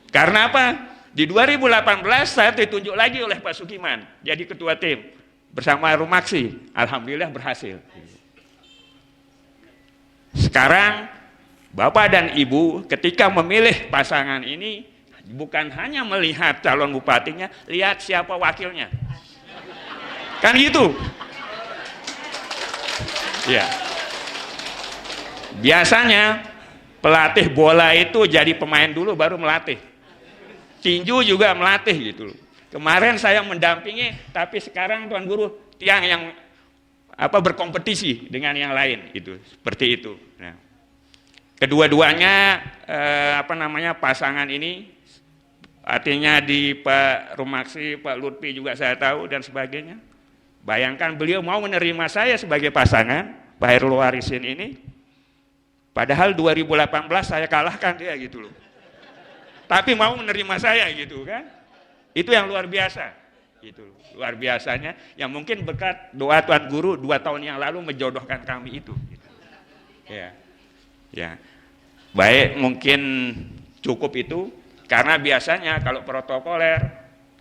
Karena apa? Di 2018 saya ditunjuk lagi oleh Pak Sukiman jadi ketua tim bersama Rumaksi. Alhamdulillah berhasil. Sekarang Bapak dan Ibu ketika memilih pasangan ini bukan hanya melihat calon bupatinya, lihat siapa wakilnya. Kan gitu. Ya. Biasanya pelatih bola itu jadi pemain dulu baru melatih. Tinju juga melatih gitu loh. Kemarin saya mendampingi, tapi sekarang Tuan Guru Tiang yang berkompetisi dengan yang lain itu, seperti itu. Nah. Kedua-duanya pasangan ini artinya di Pak Rumaksi, Pak Lutfi juga saya tahu dan sebagainya. Bayangkan beliau mau menerima saya sebagai pasangan Pak Hairul Warisin ini, padahal 2018 saya kalahkan dia gitu loh. Tapi mau menerima saya gitu kan? Itu yang luar biasa. Gitu loh. Luar biasanya yang mungkin berkat doa Tuan Guru 2 tahun yang lalu menjodohkan kami itu. Gitu. Ya. Ya, baik mungkin cukup itu karena biasanya kalau protokoler,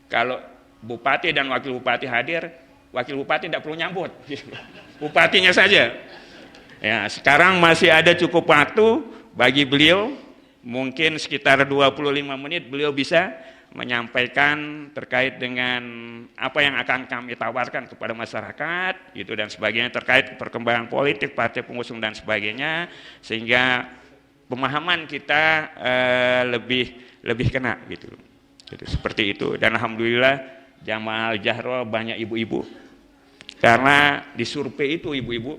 kalau bupati dan wakil bupati hadir, wakil bupati tidak perlu nyambut, bupatinya saja. Ya, sekarang masih ada cukup waktu bagi beliau, mungkin sekitar 25 menit beliau bisa menyampaikan terkait dengan apa yang akan kami tawarkan kepada masyarakat gitu dan sebagainya terkait perkembangan politik partai pengusung dan sebagainya, sehingga pemahaman kita lebih kena gitu. Seperti itu. Dan alhamdulillah Jamaah Al-Jahro banyak ibu-ibu, karena di survei itu ibu-ibu,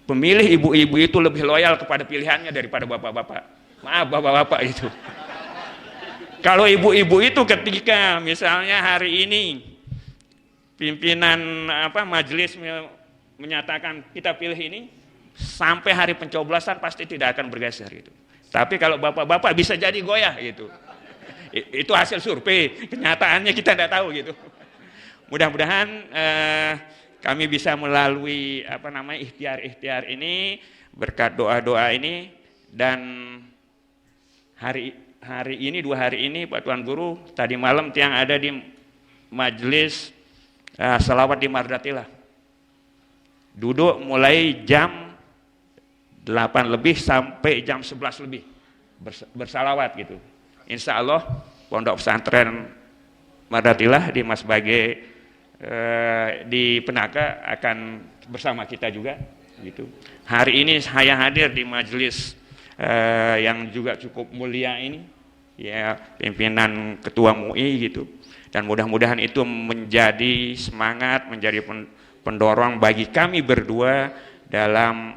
pemilih ibu-ibu itu lebih loyal kepada pilihannya daripada bapak-bapak. Maaf bapak-bapak itu. Kalau ibu-ibu itu ketika misalnya hari ini pimpinan majelis menyatakan kita pilih ini, sampai hari pencoblosan pasti tidak akan bergeser gitu. Tapi kalau bapak-bapak bisa jadi goyah gitu. Itu hasil survei, kenyataannya kita tidak tahu gitu. Mudah-mudahan kami bisa melalui ikhtiar-ikhtiar ini, berkat doa-doa ini, dan hari ini 2 hari ini Pak Tuan Guru tadi malam tiang ada di majelis selawat di Mardatillah, duduk mulai jam 8 lebih sampai jam 11 lebih bersalawat gitu. Insya Allah Pondok Pesantren Mardatillah di Mas Bage di Penaka akan bersama kita juga gitu. Hari ini saya hadir di majelis yang juga cukup mulia ini, ya, pimpinan ketua MUI gitu, dan mudah-mudahan itu menjadi semangat, menjadi pendorong bagi kami berdua dalam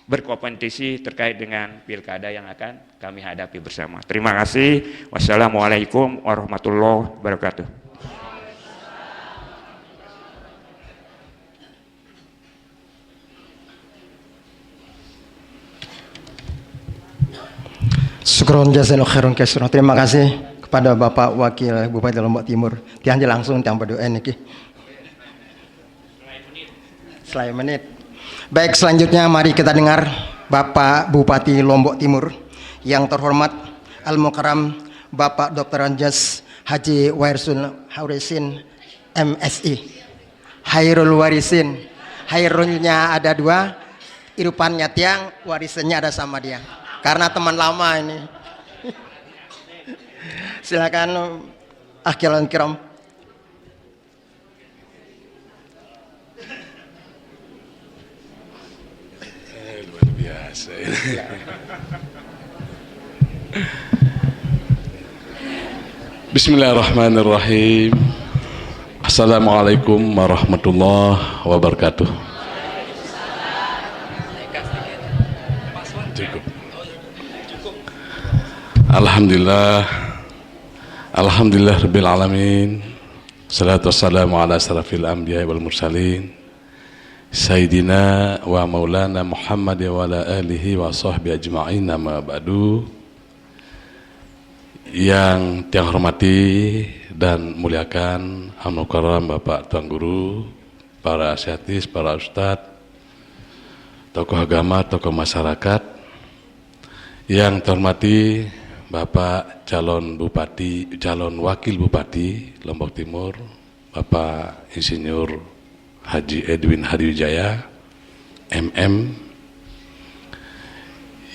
berkompetisi terkait dengan pilkada yang akan kami hadapi bersama. Terima kasih. Wassalamualaikum warahmatullahi wabarakatuh. Syukron jazakallahu khairan katsiran. Terima kasih kepada Bapak Wakil Bupati Lombok Timur. Tiang langsung tiang berdoa niki. Selai menit. Baik, selanjutnya mari kita dengar Bapak Bupati Lombok Timur yang terhormat Al-Mukarram Bapak Dr. Anjas Haji Warisun Haurisin MSI. Hairul Warisin. Hairulnya ada 2, irupannya tiang, warisannya ada sama dia. Karena teman lama ini. Silakan akhiran kiram. Luar biasa. Bismillahirrahmanirrahim. Assalamualaikum warahmatullahi wabarakatuh. Cukup. Alhamdulillah rabbil alamin. Salatu wassalamu ala asrafil anbiya wal mursalin Sayyidina wa maulana Muhammad wa ala alihi wa sahbihi ajma'in, amma ba'du. Yang tiang hormati dan muliakan Al-Mukarram Bapak Tuan Guru, para asyatis, para ustadz, tokoh agama, tokoh masyarakat, yang terhormati Bapak calon bupati, calon wakil bupati Lombok Timur, Bapak Insinyur Haji Edwin Hadiwijaya, MM,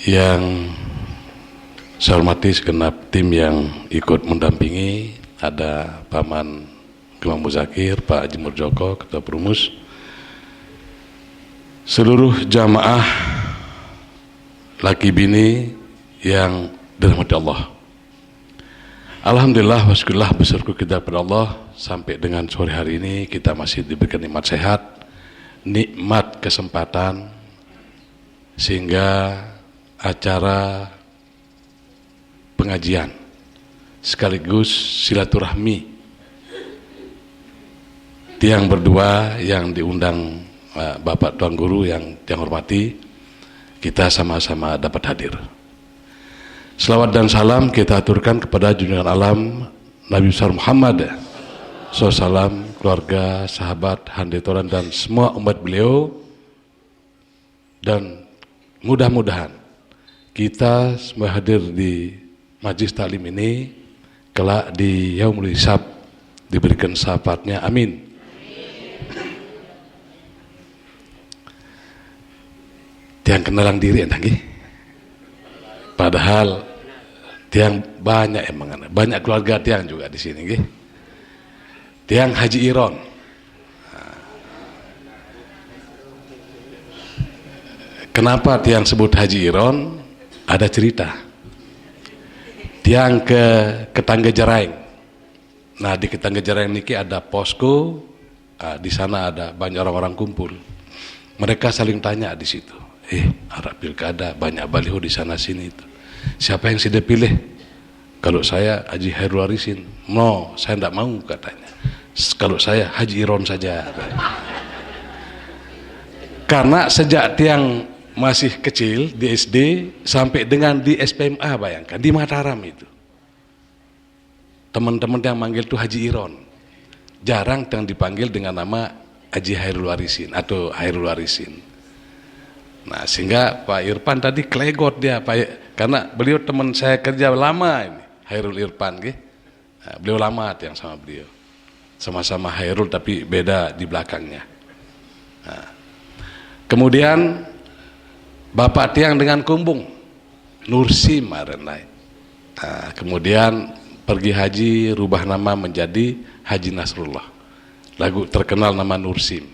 yang saya hormati segenap tim yang ikut mendampingi, ada Paman Gemang Muzakir, Pak Haji Murjoko, Ketua Perumus, seluruh jamaah laki bini yang dirahmati Allah. Alhamdulillah wasyukurillah, bersyukur kita kepada Allah sampai dengan sore hari ini kita masih diberikan nikmat sehat, nikmat kesempatan, sehingga acara pengajian sekaligus silaturahmi tiang berdua yang diundang Bapak Tuan Guru yang tiang hormati, kita sama-sama dapat hadir. Selawat dan salam kita aturkan kepada junjungan alam Nabi besar Muhammad SAW, keluarga, sahabat, handetoran dan semua umat beliau, dan mudah-mudahan kita semua hadir di majlis taklim ini kelak di yaumul hisab diberikan syafaatnya, amin. Tiang kenalang diri entah nggih. Padahal Tiang banyak emang, banyak keluarga tiang juga di sini, nggih. Tiang Haji Iron. Kenapa tiang sebut Haji Iron? Ada cerita. Tiang ke Ketangga-Jeraing. Nah, di Ketangga-Jeraing niki ada posko, di sana ada banyak orang-orang kumpul. Mereka saling tanya di situ. Arab pilkada banyak baliho di sana sini itu. Siapa yang sudah pilih? Kalau saya Haji Hairul Warisin. No, saya tidak mau katanya. Kalau saya Haji Iron saja. Karena sejak tiang masih kecil di SD sampai dengan di SPMA, bayangkan di Mataram itu teman-teman yang manggil tuh Haji Iron, jarang yang dipanggil dengan nama Haji Hairul Warisin atau Hairul Warisin. Nah, sehingga Pak Irfan tadi klegot dia karena beliau teman saya kerja lama ini, Hairul Irfan, nah, beliau lama yang sama beliau, sama-sama Hairul tapi beda di belakangnya. Nah, kemudian Bapak tiang dengan kumbung Nursim Arenai. Nah, kemudian pergi haji, rubah nama menjadi Haji Nasrullah. Lagu terkenal nama Nursim.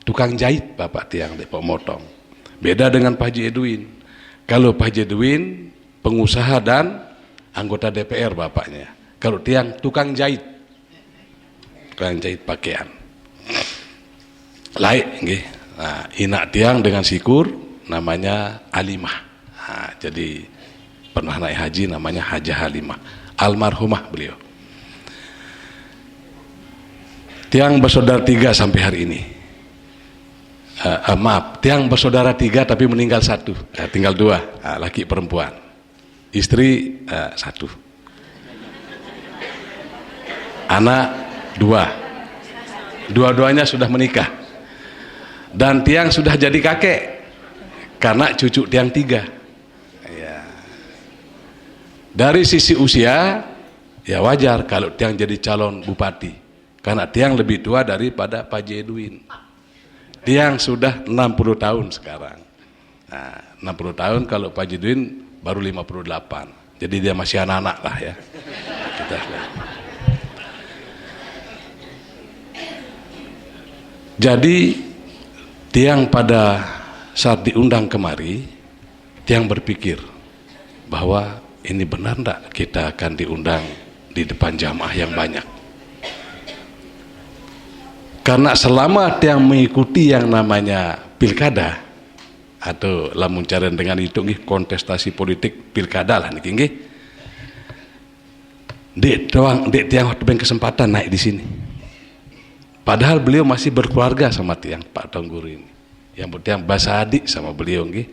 Tukang jahit Bapak tiang Depok Motong. Beda dengan Pak Haji Edwin. Kalau Pak Haji Edwin pengusaha dan anggota DPR bapaknya. Kalau tiang tukang jahit. Tukang jahit pakaian. Laik nggih. Nah, inak tiang dengan sikur namanya Alimah. Nah, jadi pernah naik haji namanya Hajah Halimah, almarhumah beliau. Tiang bersaudara 3 sampai hari ini. Maaf, tiang bersaudara 3 tapi meninggal 1, tinggal 2, laki perempuan. Istri 1, anak 2, dua-duanya sudah menikah, dan tiang sudah jadi kakek karena cucu tiang 3 ya. Dari sisi usia ya wajar kalau tiang jadi calon bupati karena tiang lebih tua daripada Pak Haji Edwin. Tiang sudah 60 tahun sekarang. Nah, 60 tahun, kalau Pak Haji Edwin baru 58. Jadi dia masih anak-anak lah ya. Kita lihat. Jadi tiang pada saat diundang kemari, tiang berpikir bahwa ini benar enggak kita akan diundang di depan jamaah yang banyak. Karena selama tiang mengikuti yang namanya pilkada atau lamun caren dengan itu nggih kontestasi politik pilkada lah niki nggih. Dek tiang waktu kesempatan naik di sini. Padahal beliau masih berkeluarga sama tiang Pak Tuan Guru ini. Yang bertiang bahasa adik sama beliau nggih.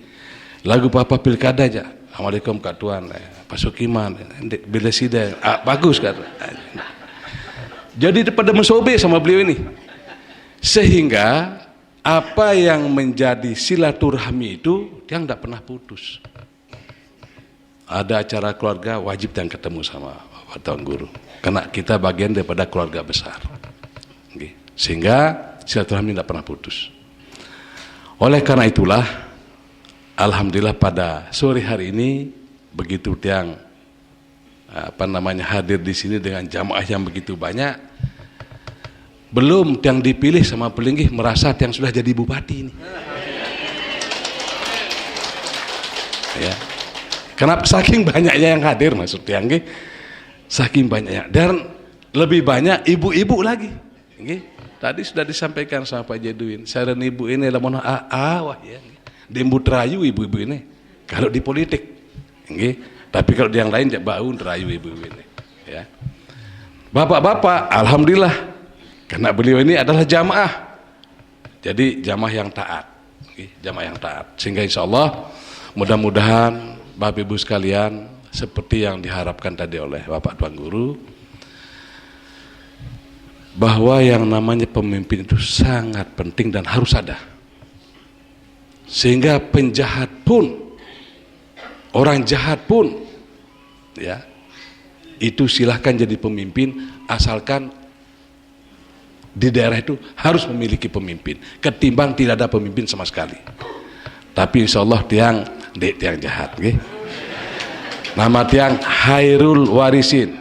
Lagu Papa pilkada aja. Assalamualaikum Kak Tuan, Pak Sukiman, bila sida, bagus Kak Tuan. Jadi pada mensobe sama beliau ini. Sehingga apa yang menjadi silaturahmi itu tiang tidak pernah putus. Ada acara keluarga wajib tiang ketemu sama Pak Tuan Guru. Karena kita bagian daripada keluarga besar. Sehingga silaturahmi tidak pernah putus. Oleh karena itulah, alhamdulillah pada sore hari ini begitu tiang hadir di sini dengan jamaah yang begitu banyak, belum tiang dipilih sama pelinggih merasa tiang sudah jadi bupati ini. Ya. Kenapa saking banyaknya yang hadir maksud tiang nggih? Saking banyaknya dan lebih banyak ibu-ibu lagi. Nggih. Tadi sudah disampaikan sama Pak Jedwin, saya dan ibu ini lah mohon wah ya. Dembut rayu ibu-ibu ini. Kalau di politik, nggih. Tapi kalau di yang lain jak bau rayu ibu-ibu ini. Ya. Bapak-bapak, alhamdulillah, karena beliau ini adalah jamaah. Jadi jamaah yang taat, nggih. Jamaah yang taat. Sehingga insya Allah mudah-mudahan Bapak Ibu sekalian seperti yang diharapkan tadi oleh Bapak Tuan Guru, bahwa yang namanya pemimpin itu sangat penting dan harus ada. Sehingga penjahat pun, orang jahat pun, ya, itu silahkan jadi pemimpin asalkan di daerah itu harus memiliki pemimpin. Ketimbang tidak ada pemimpin sama sekali. Tapi insya Allah tiang jahat, okay? Nama tiang Hairul Warisin,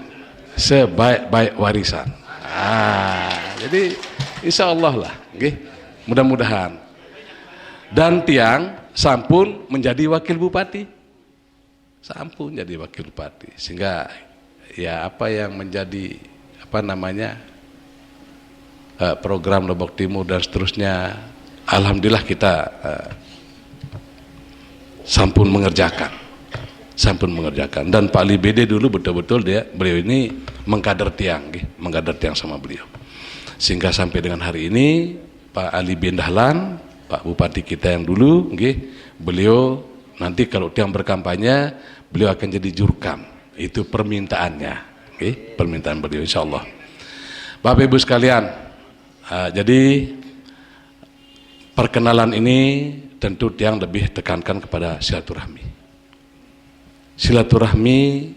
sebaik-baik warisan. Jadi insya Allah lah, mudah-mudahan. Dan tiang sampun menjadi wakil bupati, sampun jadi wakil bupati, sehingga ya apa yang menjadi program Lombok Timur dan seterusnya, alhamdulillah kita sampun mengerjakan. Dan Pak Ali BD dulu betul-betul beliau ini mengkader tiang sama beliau, sehingga sampai dengan hari ini Pak Ali bin Dahlan, Pak Bupati kita yang dulu, beliau nanti kalau tiang berkampanye beliau akan jadi jurkam, itu permintaannya, permintaan beliau insya Allah. Bapak Ibu sekalian, jadi perkenalan ini tentu tiang lebih tekankan kepada silaturahmi. Silaturahmi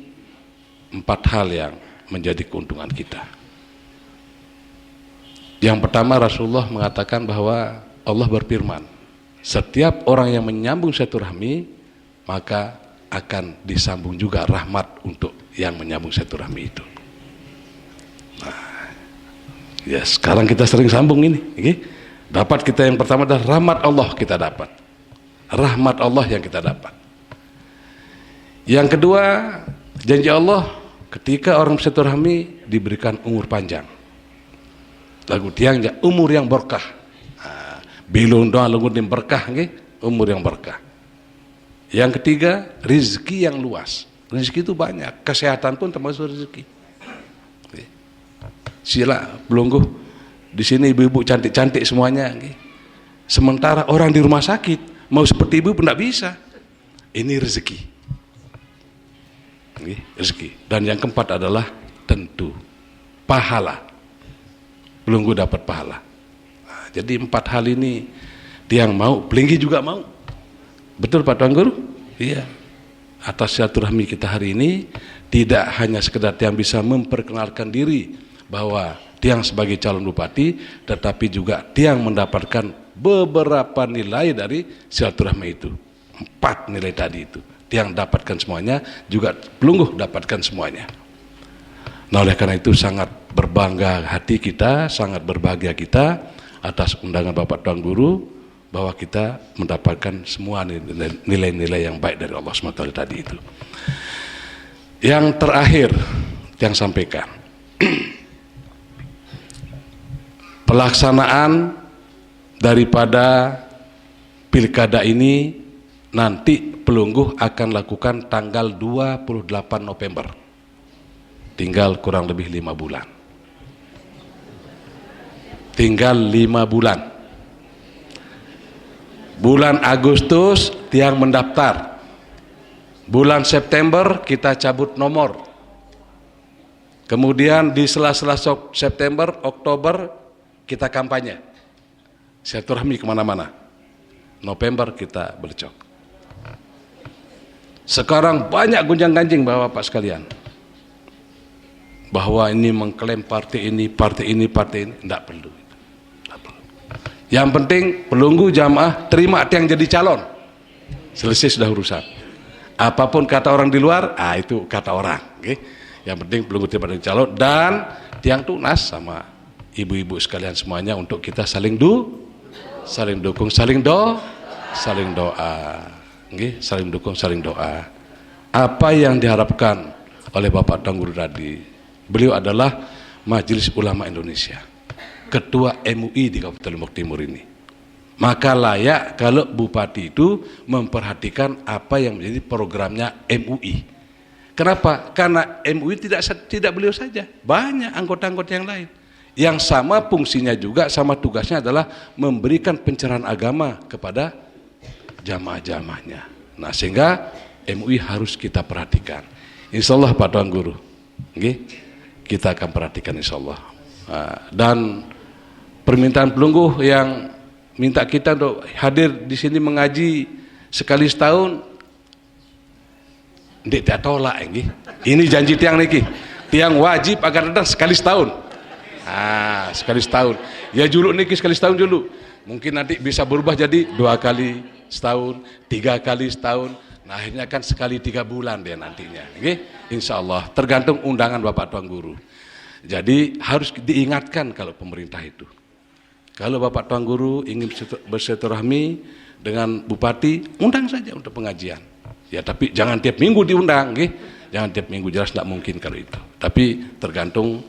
4 hal yang menjadi keuntungan kita. Yang pertama, Rasulullah mengatakan bahwa Allah berfirman, setiap orang yang menyambung silaturahmi maka akan disambung juga rahmat untuk yang menyambung silaturahmi itu. Ya, sekarang kita sering sambung ini, dapat kita yang pertama adalah rahmat Allah kita dapat, rahmat Allah yang kita dapat. Yang kedua, janji Allah ketika orang silaturahmi diberikan umur panjang. Lagu tiang umur yang berkah. Bilung doa lagu yang berkah, umur yang berkah. Yang ketiga, rezeki yang luas. Rezeki itu banyak, kesehatan pun termasuk rezeki. Sila belunggu di sini ibu-ibu cantik-cantik semuanya. Sementara orang di rumah sakit mau seperti ibu pun tidak bisa. Ini rezeki. Rezeki. Dan yang keempat adalah tentu pahala. Belunggu dapat pahala. Jadi 4 hal ini tiang mau, pelinggi juga mau. Betul Pak Tuan Guru? Iya. Atas silaturahmi kita hari ini tidak hanya sekedar tiang bisa memperkenalkan diri bahwa tiang sebagai calon bupati, tetapi juga tiang mendapatkan beberapa nilai dari silaturahmi itu. 4 nilai tadi itu tiang dapatkan semuanya, juga Pelungguh dapatkan semuanya. Nah, oleh karena itu sangat berbangga hati kita, sangat berbahagia kita atas undangan Bapak Tuan Guru bahwa kita mendapatkan semua nilai-nilai yang baik dari Allah SWT tadi itu. Yang terakhir yang sampaikan, pelaksanaan daripada pilkada ini nanti Pelungguh akan lakukan tanggal 28 November. Tinggal kurang lebih 5 bulan. Tinggal 5 bulan. Bulan Agustus tiang mendaftar. Bulan September kita cabut nomor. Kemudian di sela-sela September, Oktober kita kampanye. Silaturahmi kemana-mana. November kita bercok. Sekarang banyak gonjang-ganjing Bapak sekalian, bahwa ini mengklaim partai ini, tidak perlu. Yang penting Pelunggu jamaah terima tiang jadi calon, selesai sudah urusan. Apapun kata orang di luar, itu kata orang. Yang penting Pelunggu terima jadi calon, dan tiang tunas sama ibu-ibu sekalian semuanya untuk kita saling dukung, saling doa. Saling dukung, saling doa. Apa yang diharapkan oleh Bapak Tuan Guru tadi, beliau adalah Majelis Ulama Indonesia, Ketua MUI di Kabupaten Lombok Timur ini. Maka layak kalau Bupati itu memperhatikan apa yang menjadi programnya MUI. Kenapa? Karena MUI tidak beliau saja, banyak anggota-anggota yang lain yang sama fungsinya juga, sama tugasnya adalah memberikan pencerahan agama kepada jamaah-jamaahnya. Nah, sehingga MUI harus kita perhatikan. Insya Allah Pak Tuan Guru, kita akan perhatikan insya Allah. Dan permintaan Pelungguh yang minta kita untuk hadir di sini mengaji sekali setahun, tidak tolak ini janji tiang niki. Tiang wajib akan datang sekali setahun. Sekali setahun. Ya juluk niki sekali setahun dulu. Mungkin nanti bisa berubah jadi 2 kali setahun, 3 kali setahun. Nah, akhirnya kan sekali 3 bulan dia nantinya, insya Allah tergantung undangan Bapak Tuan Guru. Jadi harus diingatkan kalau pemerintah itu, kalau Bapak Tuan Guru ingin bersilaturahmi dengan Bupati, undang saja untuk pengajian. Ya, tapi jangan tiap minggu diundang, jangan tiap minggu, jelas tidak mungkin kalau itu. Tapi tergantung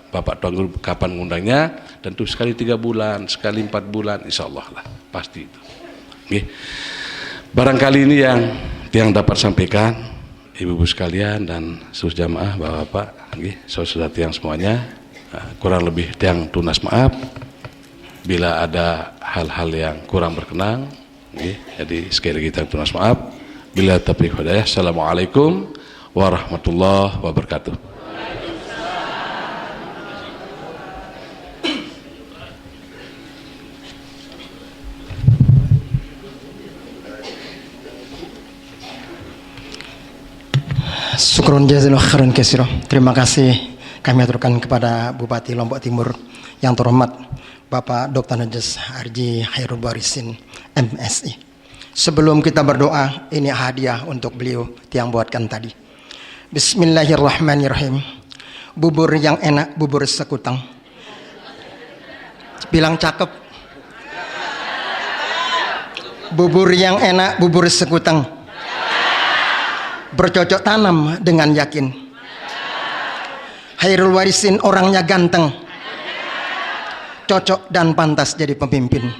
Bapak Tuan Guru kapan ngundangnya, tentu sekali 3 bulan, sekali 4 bulan, insya Allah lah, pasti itu. Barangkali ini yang dapat sampaikan ibu-ibu sekalian dan seluruh jamaah, bapak-bapak, saudara-saudari yang semuanya, kurang lebih yang tunas maaf bila ada hal-hal yang kurang berkenan. Jadi sekali lagi yang tunas maaf. Bila taufiq hidayah. Assalamualaikum warahmatullahi wabarakatuh. Syukron jazakallahu khairan katsira. Terima kasih kami aturkan kepada Bupati Lombok Timur yang terhormat Bapak Dr. Najas Arji Hairul Barisin MSI. Sebelum kita berdoa, ini hadiah untuk beliau yang buatkan tadi. Bismillahirrahmanirrahim. Bubur yang enak, bubur sekutang. Bilang cakep. Bubur yang enak, bubur sekutang. Bercocok tanam dengan yakin. Hairul Warisin orangnya ganteng, cocok dan pantas jadi pemimpin.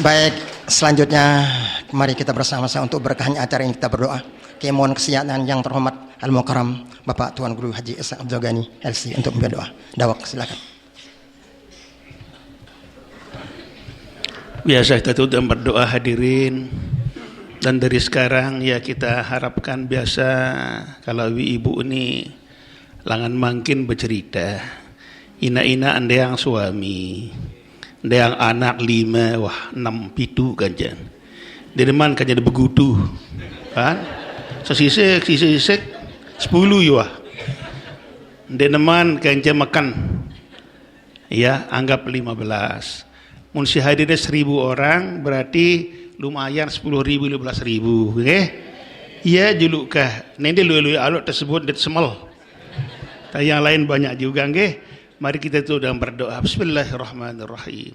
Baik, selanjutnya mari kita bersama-sama untuk berkahnya acara yang kita berdoa. Mohon kesediaan yang terhormat Al-Mukarram Bapak Tuan Guru Haji Ishaq Abdul Ghani LC untuk berdoa. Dawak, silakan. Biasa kita tuh berdoa hadirin, dan dari sekarang ya kita harapkan biasa kalau ibu ini langan makin bercerita, ina-ina anda yang suami, anda yang anak 5, wah 6, 7 kan jan, di depan kan jadi begutu, kan, sesisik 10 ya, di depan kan makan, ya anggap 15. Munsi hadirnya 1000 orang, berarti lumayan 10.000, 15.000, iya julukah, nanti lu alok tersebut dit semal. Yang lain banyak juga, Mari kita itu dalam berdoa. Bismillahirrahmanirrahim.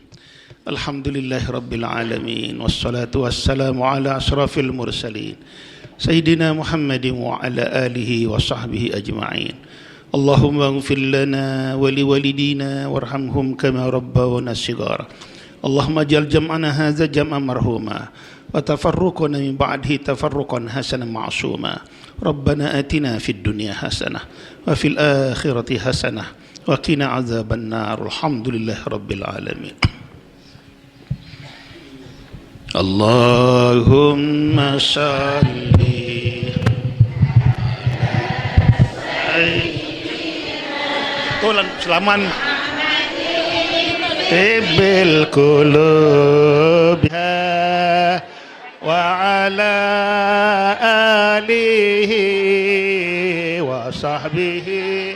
Alhamdulillahirabbil alamin, wassalatu wassalamu ala asrafil mursalin, Sayyidina Muhammadin wa ala alihi wa sahbihi ajma'in. Allahumma ighfir lana wa liwalidina warhamhum kama rabbawna shighara. Allahumma jal jam'ana hadza jam'an marhuma wa tafarruqana min ba'dihi tafarruqan hasanan ma'suma. Rabbana atina fid dunya hasanah wa fil akhirati hasanah wa qina adzaban nar. Alhamdulillahi rabbil alamin. Allahumma shalli Tulan selaman Tibil qulubha wa ala alihi wa sahbihi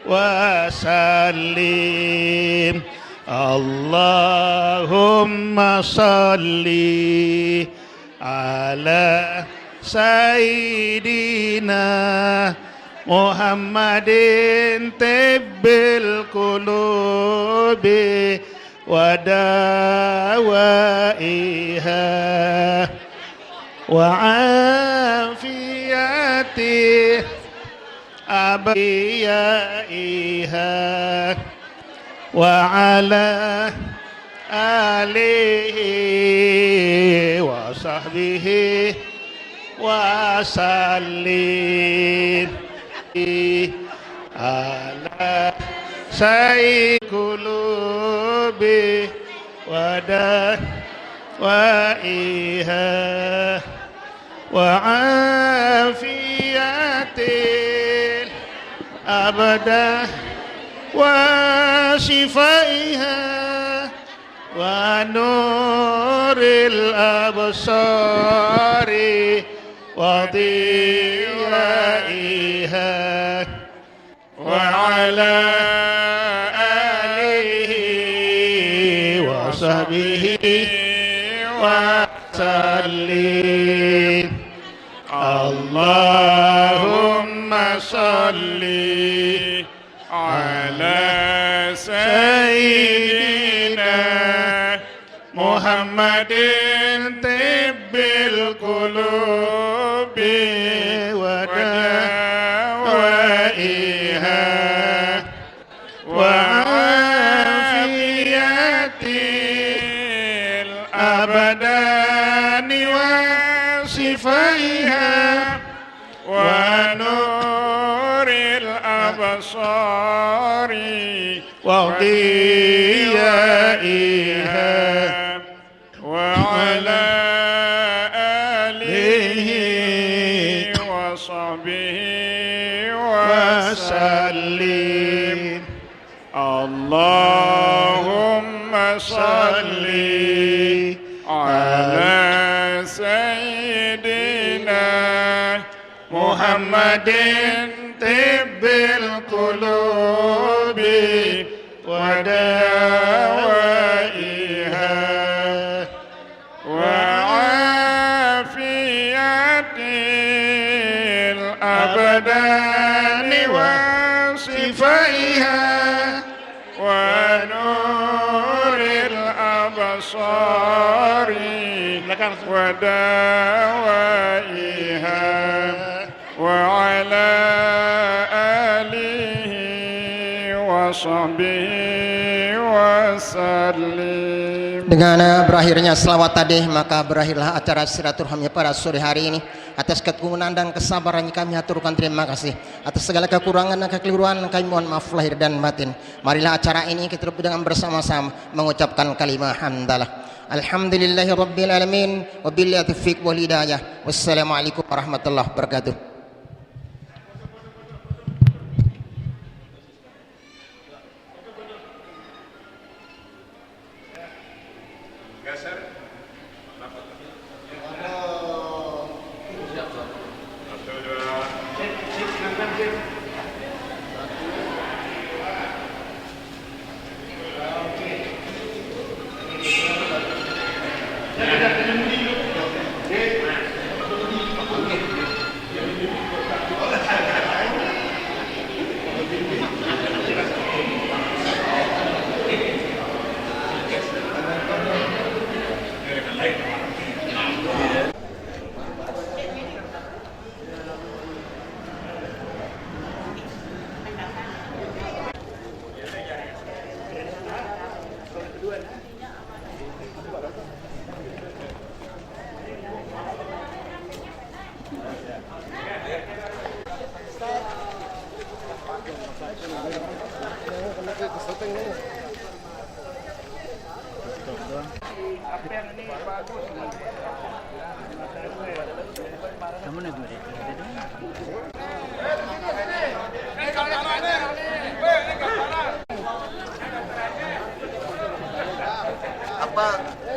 wa sallim. Allahumma salli ala sayyidina Muhammadin tibbil qulubi wa dawaiha wa afiyati abiyaiha wa ala alihi wa sahbihi wa sallim ala sayyid qulubi wa dawaiha wa afiyatil abada wa shifaiha wa nuril absari wa diyaiha wa ala alihi wa sahbihi وسلم اللهم صل على سيدنا محمد طب القلوب ودوائها وعافية الأبدان وصفائها ونور الأبصار وضيائها وعلى آله وصحبه وسلم اللهم صل على سيدنا محمد طب القلوب ودوائها وعافية الأبدان وصفائها ونور الأبصار ودوائها وعلى آله وصحبه وسلم. Dengan berakhirnya selawat tadi, maka berakhirlah acara silaturahmi pada sore hari ini. Atas kekungan dan kesabarannya kami aturkan terima kasih. Atas segala kekurangan dan kekeliruan kami mohon maaf lahir dan batin. Marilah acara ini kita tutup dengan bersama-sama mengucapkan kalimat hamdalah. Alhamdulillahi rabbil alamin wabillahi taufiq wal hidayah. Wassalamualaikum warahmatullahi wabarakatuh.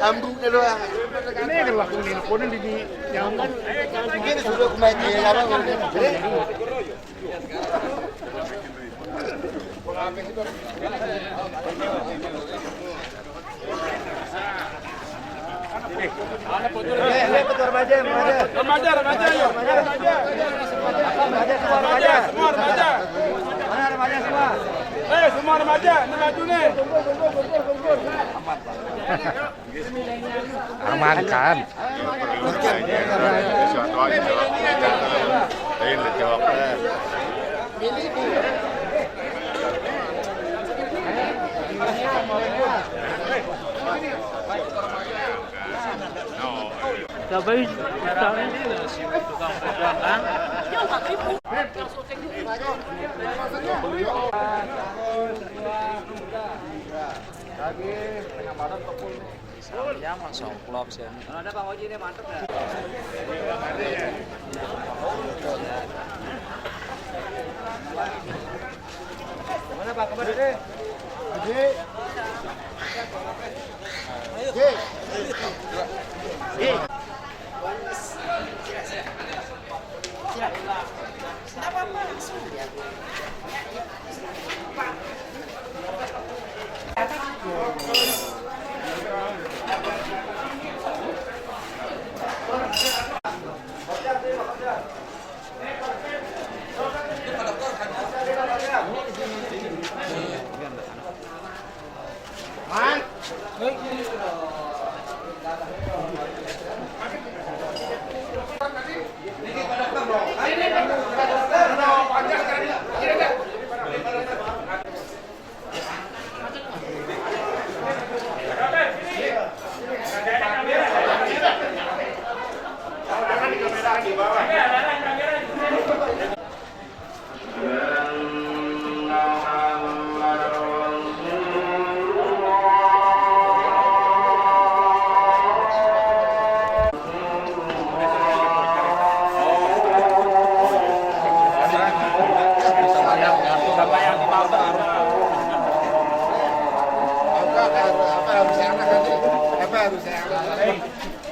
Ambuknya doang. Ini kan laku ini, konen di yang ini sudah kemarin dia apa konen. Ana foto remaja, remaja yuk. Remaja semua. Mana remaja semua? Semua remaja, ini maju nih. Amankan. Tapi Ya langsung klop sih. Kalau ada Bang Oji ini mantep ya. Mana Pak kemana deh? Oji. Oji.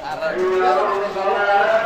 Arab.